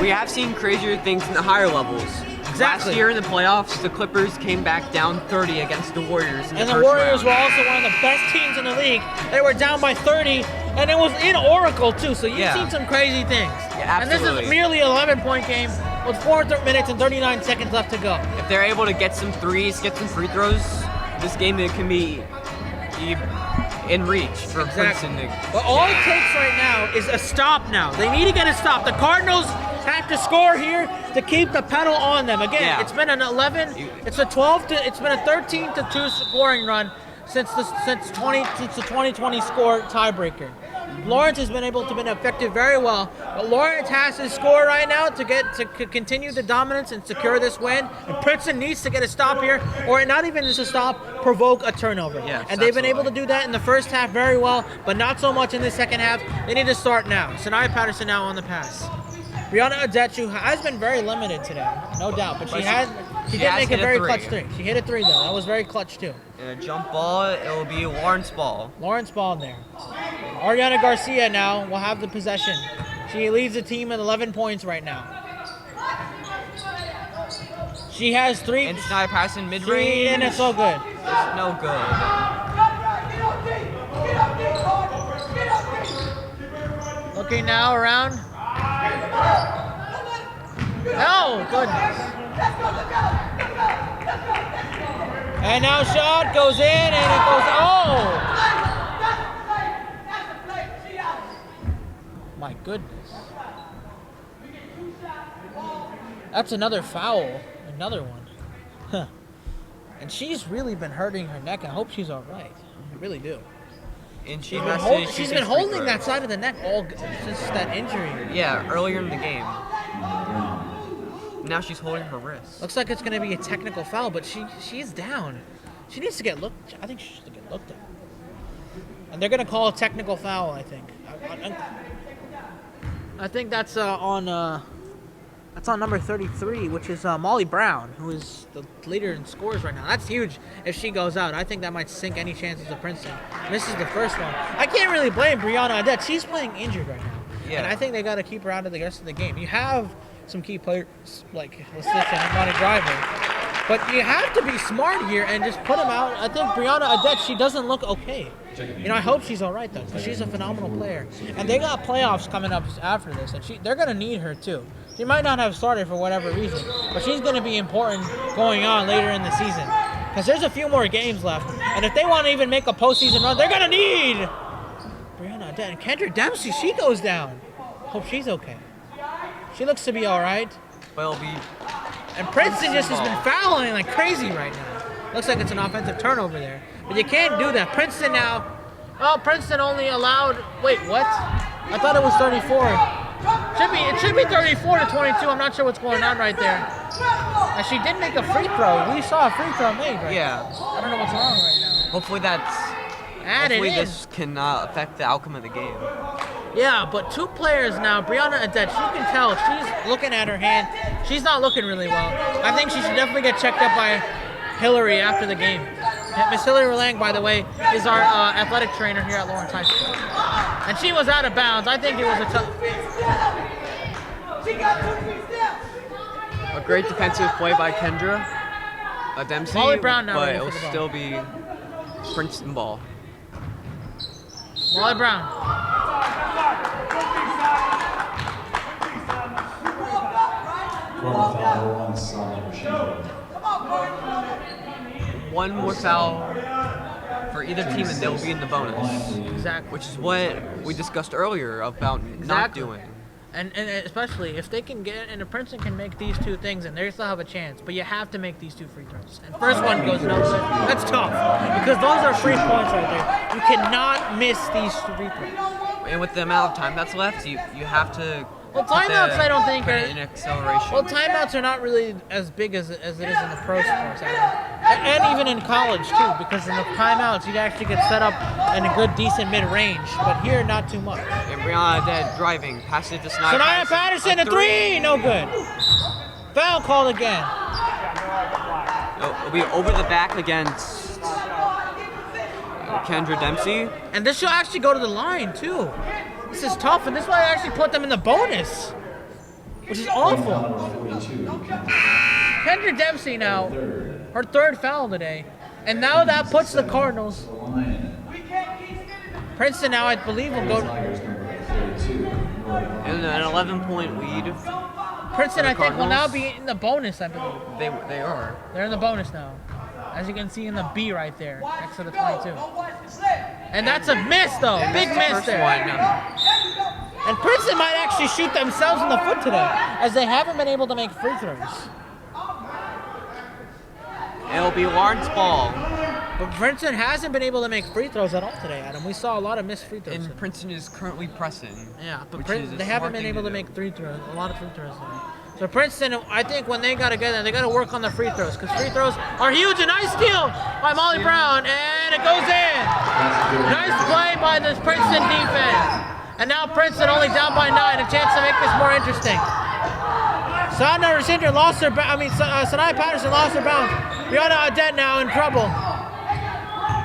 We have seen crazier things in the higher levels. Exactly. Last year in the playoffs, the Clippers came back down 30 against the Warriors. And the Warriors were also one of the best teams in the league. They were down by 30, and it was in Oracle too. So you've seen some crazy things. Yeah, absolutely. And this is merely an 11-point game with 4 minutes and 39 seconds left to go. If they're able to get some threes, get some free throws, this game it can be be in reach for Princeton. But all it takes right now is a stop now. They need to get a stop. The Cardinals have to score here to keep the pedal on them. Again, it's been an 11, it's a 13 to 2 scoring run since the 2020 score tiebreaker. Lawrence has been able to be effective very well, but Lawrence has to score right now to continue the dominance and secure this win. And Princeton needs to get a stop here, or not even just a stop, provoke a turnover. Yes, and they've been able to do that in the first half very well, but not so much in the second half. They need to start now. Sanaya Patterson now on the pass. Brianna Adechu has been very limited today, no doubt, but she did make a very clutch three. She hit a three though. That was very clutch too. And a jump ball, it will be Lawrence ball. Lawrence ball in there. Ariana Garcia now will have the possession. She leads the team at 11 points right now. She has 3. And Sanaya Patterson mid-range. And it's so good. It's no good. Looking now around. Oh, goodness. And now shot goes in and it goes, oh! My goodness. That's another foul. Another one. Huh. And she's really been hurting her neck. I hope she's all right. I really do. And she's been holding that side of the neck all since that injury. Yeah, earlier in the game. Now she's holding her wrist. Looks like it's going to be a technical foul, but she's down. She needs to get looked. I think she should get looked at. And they're going to call a technical foul, I think. I think that's on number 33, which is Molly Brown, who is the leader in scores right now. That's huge if she goes out. I think that might sink any chances of Princeton. And this is the first one. I can't really blame Brianna Adet. She's playing injured right now. Yeah. And I think they got to keep her out of the rest of the game. You have some key players like Leslicha and Monty Driver. But you have to be smart here and just put them out. I think Brianna Adet, she doesn't look okay. You know, I hope she's all right, though, because she's a phenomenal player. And they got playoffs coming up after this, and they're going to need her, too. She might not have started for whatever reason, but she's going to be important going on later in the season. Because there's a few more games left. And if they want to even make a postseason run, they're going to need Brianna Adet. And Kendra Dempsey, she goes down. Hope she's okay. She looks to be all right. Well, and Princeton just has been fouling like crazy right now. Looks like it's an offensive turnover there. But you can't do that. Princeton now, Princeton only allowed, wait, what? I thought it was 34. It should be 34 to 22. I'm not sure what's going on right there. And she did make a free throw. We saw a free throw made, right? Yeah. I don't know what's wrong right now. Hopefully this cannot affect the outcome of the game. Yeah, but two players now, Brianna Adet, she can tell, she's looking at her hand. She's not looking really well. I think she should definitely get checked up by Hillary after the game. Miss Hillary Lang, by the way, is our athletic trainer here at Lawrence High School. And she was out of bounds. I think it was a tough... A great defensive play by Kendra Dempsey, Molly Brown now, but it will still be Princeton ball. Molly Brown. One more foul for either team and they'll be in the bonus. Exactly. Which is what we discussed earlier about not doing. And especially if they can get, and if Princeton can make these two things, and they still have a chance. But you have to make these two free throws. And first one goes no. That's tough because those are free points right there. You cannot miss these free throws. And with the amount of time that's left, you have to. Well, timeouts I don't think are in acceleration. Well, timeouts are not really as big as it is in the pro sports, and even in college too, because in the timeouts you actually get set up in a good, decent mid-range. But here, not too much. And Brianna Adet driving, passes it to Sanaya Patterson, a three, no good. Foul called again. It'll be over the back against Kendra Dempsey. And this should actually go to the line too. This is tough, and this might actually put them in the bonus, which is awful. Kendra Dempsey now, her third foul today, and now that puts the Cardinals. Princeton now, I believe, will go. And an 11-point lead. Princeton, I think, will now be in the bonus, I believe. They are. They're in the bonus now. As you can see in the B right there, next to the Go. 22. Don't watch the slip. And that's a miss though, big missed the miss first there. one. There you go. And Princeton might actually shoot themselves in the foot today, as they haven't been able to make free throws. It'll be Lawrence ball. But Princeton hasn't been able to make free throws at all today, Adam. We saw a lot of missed free throws. And today. Princeton is currently pressing. Yeah, but which Prin- is a they haven't smart been thing able to do. make a lot of free throws today. So Princeton, I think when they got together, they got to work on the free throws, because free throws are huge. A nice steal by Molly Brown, and it goes in. Nice play by this Princeton defense. And now Princeton only down by 9, a chance to make this more interesting. Sanaya Patterson lost her bounce. Brianna Audette now in trouble.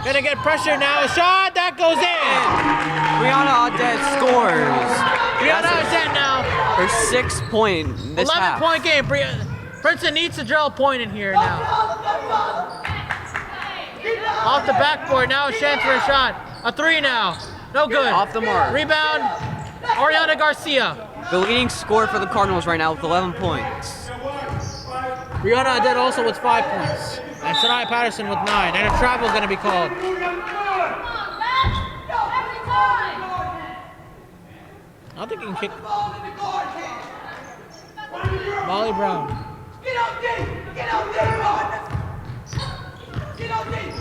Gonna get pressure now. A shot that goes in. Brianna Audette scores. Brianna Audette now. Her 6th point this 11-point half. game. Princeton needs to drill a point in here now. Off the backboard now. A chance for a shot. A 3 now. No good. Off the mark. Rebound. Oriana Garcia. The leading scorer for the Cardinals right now with 11 points. Brianna Audette also with 5 points. And Sanaya Patterson with 9. And a travel is going to be called. I don't think he can kick. Molly Brown. Get out deep. Get out deep. Get out deep.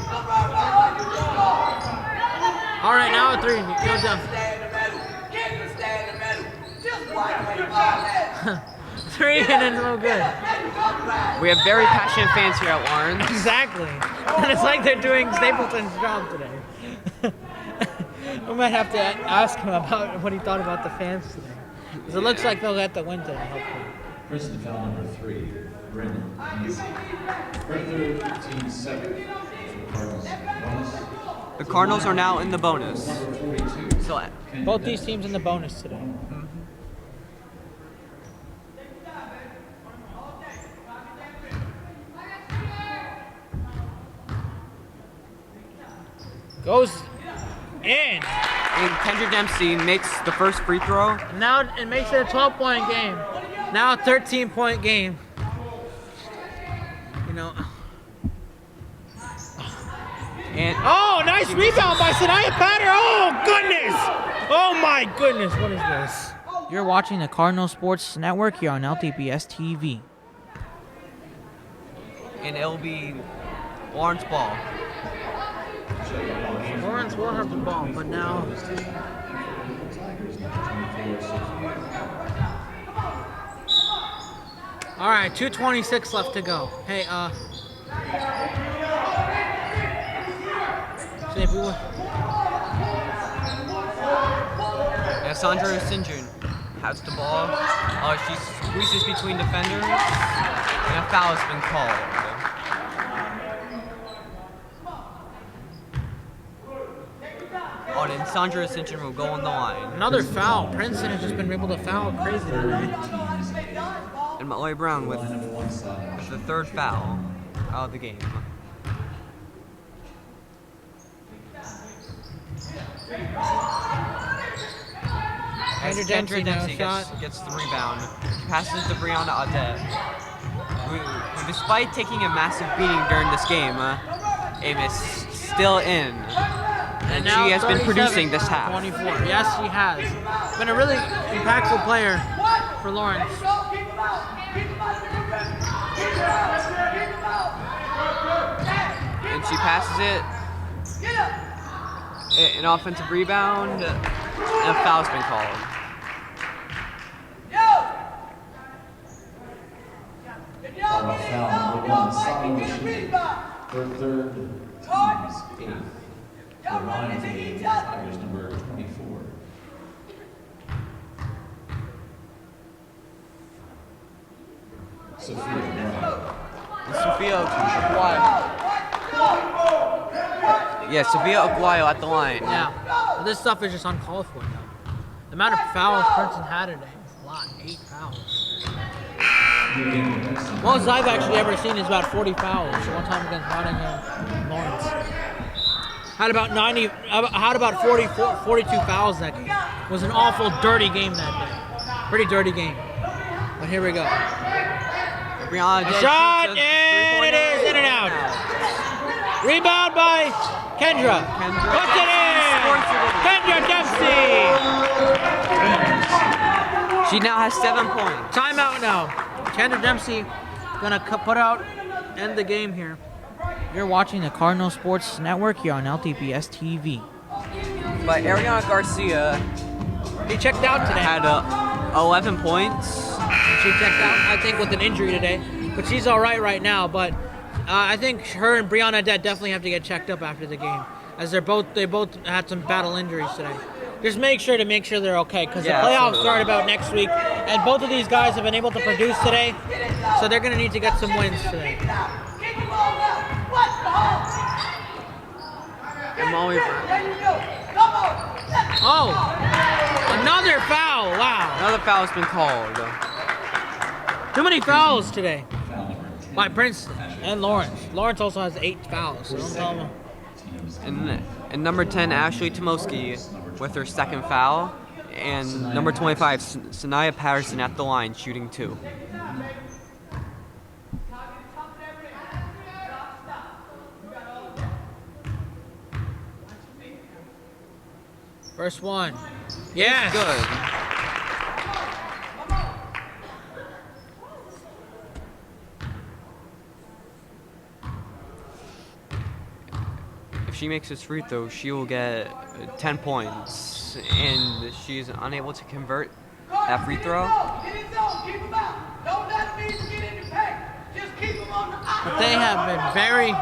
All right, now a 3. Go down. Stay in the middle. Get to stay in the middle. Just watch where the ball is. 3 and then no good. We have very passionate fans here at Lawrence. Exactly. And it's like they're doing Stapleton's job today. We might have to ask him about what he thought about the fans today. Because it looks like they'll get the win today, hopefully. Princeton foul number 3, Bryn Easy. Her third, team 7. Cardinals bonus. The Cardinals are now in the bonus. Number 42. So Both these teams in the bonus today. Goes in. and Kendra Dempsey makes the first free throw. Now it makes it a 12-point game. Now a 13-point game. You know. And Oh, nice rebound by Sanaya Patter. Oh, goodness. Oh, my goodness. What is this? You're watching the Cardinal Sports Network here on LTPS TV. and it'll be Lawrence ball. Lawrence will have the ball, but now. All right, 2:26 left to go. Hey, see if we win. And Sandra Sinjun has the ball. She squeezes between defenders, and a foul has been called. Oh, and Sandra Sinjun will go on the line. Another foul. Princeton has just been able to foul crazy today. And Malloy Brown with the third foul out of the game. As Kendra Kendra Dempsey Dempsey now gets the rebound, passes to Brianna Audette. Despite taking a massive beating during this game, Aim is still in. And now she has been 37, producing this half. 24. Yes, she has. Been a really impactful player for Lawrence. And she passes it. An offensive rebound. And a foul's been called. Foul number 1, Sano Ishii. Her third, team's 8th. The line of the Tigers, number 24. Sophia Aguayo. Yeah, Sophia Aguayo at the line. Yeah. But this stuff is just uncalled for now. The amount of fouls Princeton had today is a lot. 8 fouls. Most I've actually ever seen is about 40 fouls. One time against Nottingham and Lawrence. Had about 42 fouls that game. It was an awful, dirty game that day. Pretty dirty game. But here we go. Brianna A shot, and it is in and out. Rebound by Kendra. Puts it in. Kendra Dempsey. She now has 7 points. Timeout now. Kendra Dempsey gonna put out, end the game here. You're watching the Cardinal Sports Network here on LTPS TV. But Ariana Garcia He checked out today. had 11 points. She checked out, I think, with an injury today. But she's all right now. But I think her and Brianna Dett definitely have to get checked up after the game, as they both had some battle injuries today. Just make sure they're okay, because the playoffs absolutely. start about next week, and both of these guys have been able to produce today, so they're going to need to get some wins today. And Molly Oh, another foul! Wow, Another foul has been called. too many fouls today Foul number 10. by Princeton and Lawrence. Lawrence also has 8 fouls. So don't tell them. And number 10, Ashley Tomoski, with her second foul. And number 25, Sanaya Patterson at the line, shooting 2. First one. Yes. Good. If she makes this free throw, she will get 10 points. And she's unable to convert that free throw. But they have been very.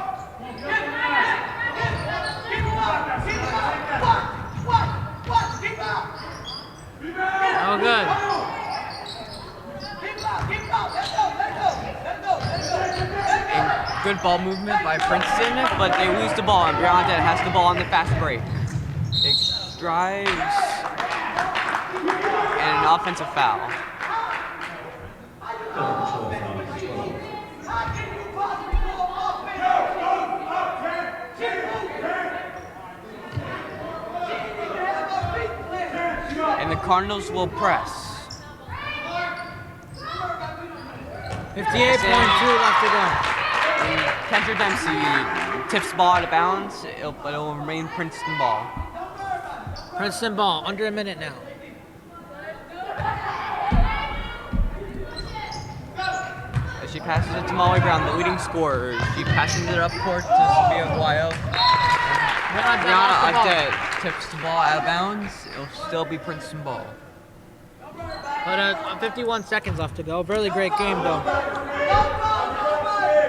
Oh, good. And good ball movement by Princeton, but they lose the ball, and Brianna has the ball on the fast break. It drives, and an offensive foul. And the Cardinals will press. 58.2 left to go. And Kendra Dempsey tips the ball out of bounds, but it will remain Princeton ball. Princeton ball, under a minute now. As she passes it to Molly Brown, the leading scorer. She passes it up court to Sophia Guayo. Brianna Agdet tips the ball out of bounds. It'll still be Princeton ball. But 51 seconds left to go. Really great game, though.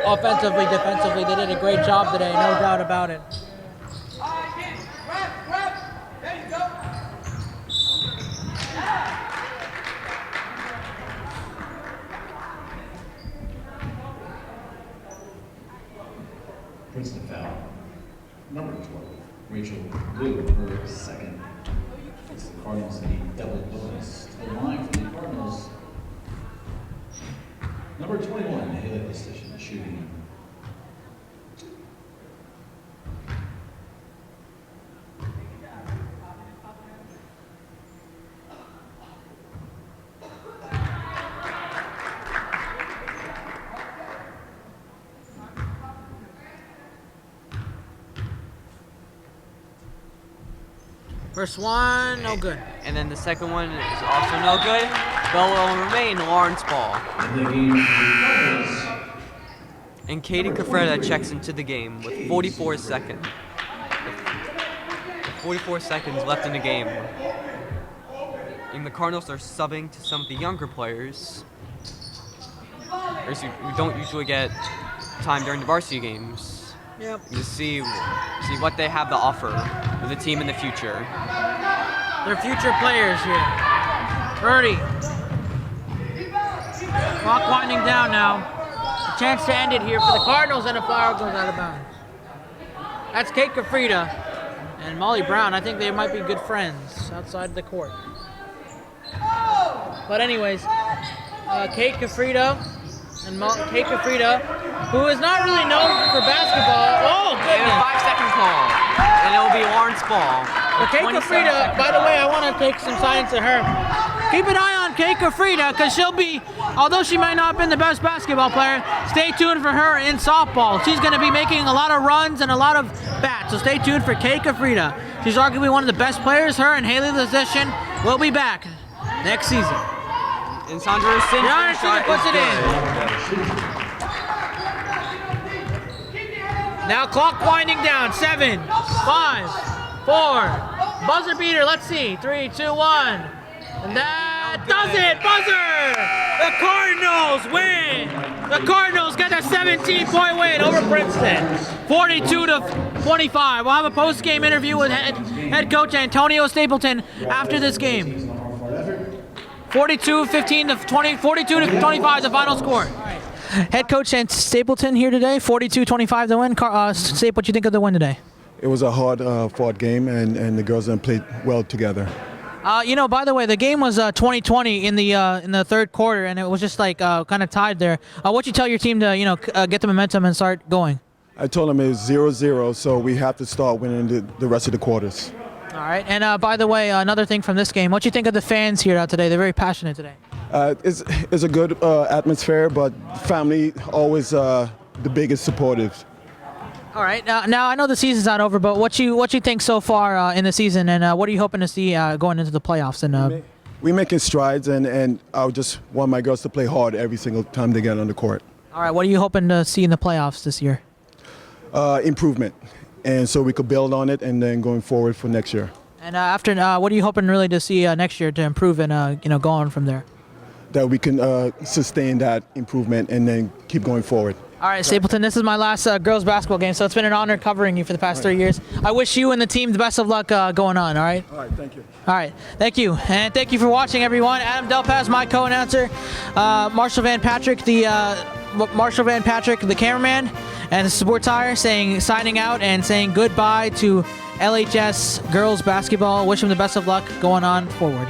Offensively, defensively, they did a great job today, no doubt about it. Princeton foul. Number 12, Rachel Blue, her second. It's the Cardinals need double bonus. To the line for the Cardinals. Number 21, Haley Decision, shooting. First one, no good. And then the second one is also no good. But will remain Lawrence ball. In the game for the Cardinals. And Katie Cafreda checks into the game with 44 seconds. 44 seconds left in the game. And the Cardinals are subbing to some of the younger players. Whereas we don't usually get time during the varsity games. Yep. To see what they have to offer for the team in the future. They're future players here. Birdie. Clock winding down now. A chance to end it here for the Cardinals, and a foul goes out of bounds. That's Kate Cafreda and Molly Brown. I think they might be good friends outside the court. But anyways, Kate Cafreda and Kate Cafreda, who is not really known for basketball. Oh, And a goodness. 5-second call. And it will be Lawrence ball. But Kate 27 Cafreda, seconds by the left. way, I want to take some signs to her. Keep an eye on Kate Frida, because she'll be, although she might not have been the best basketball player, stay tuned for her in softball. She's going to be making a lot of runs and a lot of bats, so stay tuned for Kate Frida. She's arguably one of the best players. Her and Haley Lezishin will be back next season. And Sandra Simpson's shot puts is it in. good. Now clock winding down. 7, 5, 4. Buzzer beater. Let's see. 3, 2, 1. And that does it. Buzzer. The Cardinals win. The Cardinals get a 17-point win over Princeton. 42-25. We'll have a post-game interview with head coach Antonio Stapleton after this game. 42-25 the final score. Head coach Stapleton here today. 42-25 the win. Stape, what do you think of the win today? It was a hard fought game, and the girls done played well together. By the way, the game was 20-20 in the third quarter, and it was just like kind of tied there. What'd you tell your team to get the momentum and start going? I told them it was 0-0, so we have to start winning the rest of the quarters. All right, and by the way, another thing from this game, what do you think of the fans here today? They're very passionate today. It's a good atmosphere, but family always the biggest supportive. All right, now I know the season's not over, but what you think so far in the season, and what are you hoping to see going into the playoffs? And we're making strides, and I just want my girls to play hard every single time they get on the court. All right, what are you hoping to see in the playoffs this year? Improvement, and so we could build on it, and then going forward for next year. And after, what are you hoping really to see next year to improve and go on from there? That we can sustain that improvement and then keep going forward. All right, Stapleton, this is my last girls basketball game, so it's been an honor covering you for the past 3 years. I wish you and the team the best of luck going on, all right? All right, thank you. All right, thank you. And thank you for watching, everyone. Adam Delpaz, my co-announcer, Marshall Van Patrick, the cameraman, and Sports Tire signing out and saying goodbye to LHS girls basketball. Wish them the best of luck going on forward.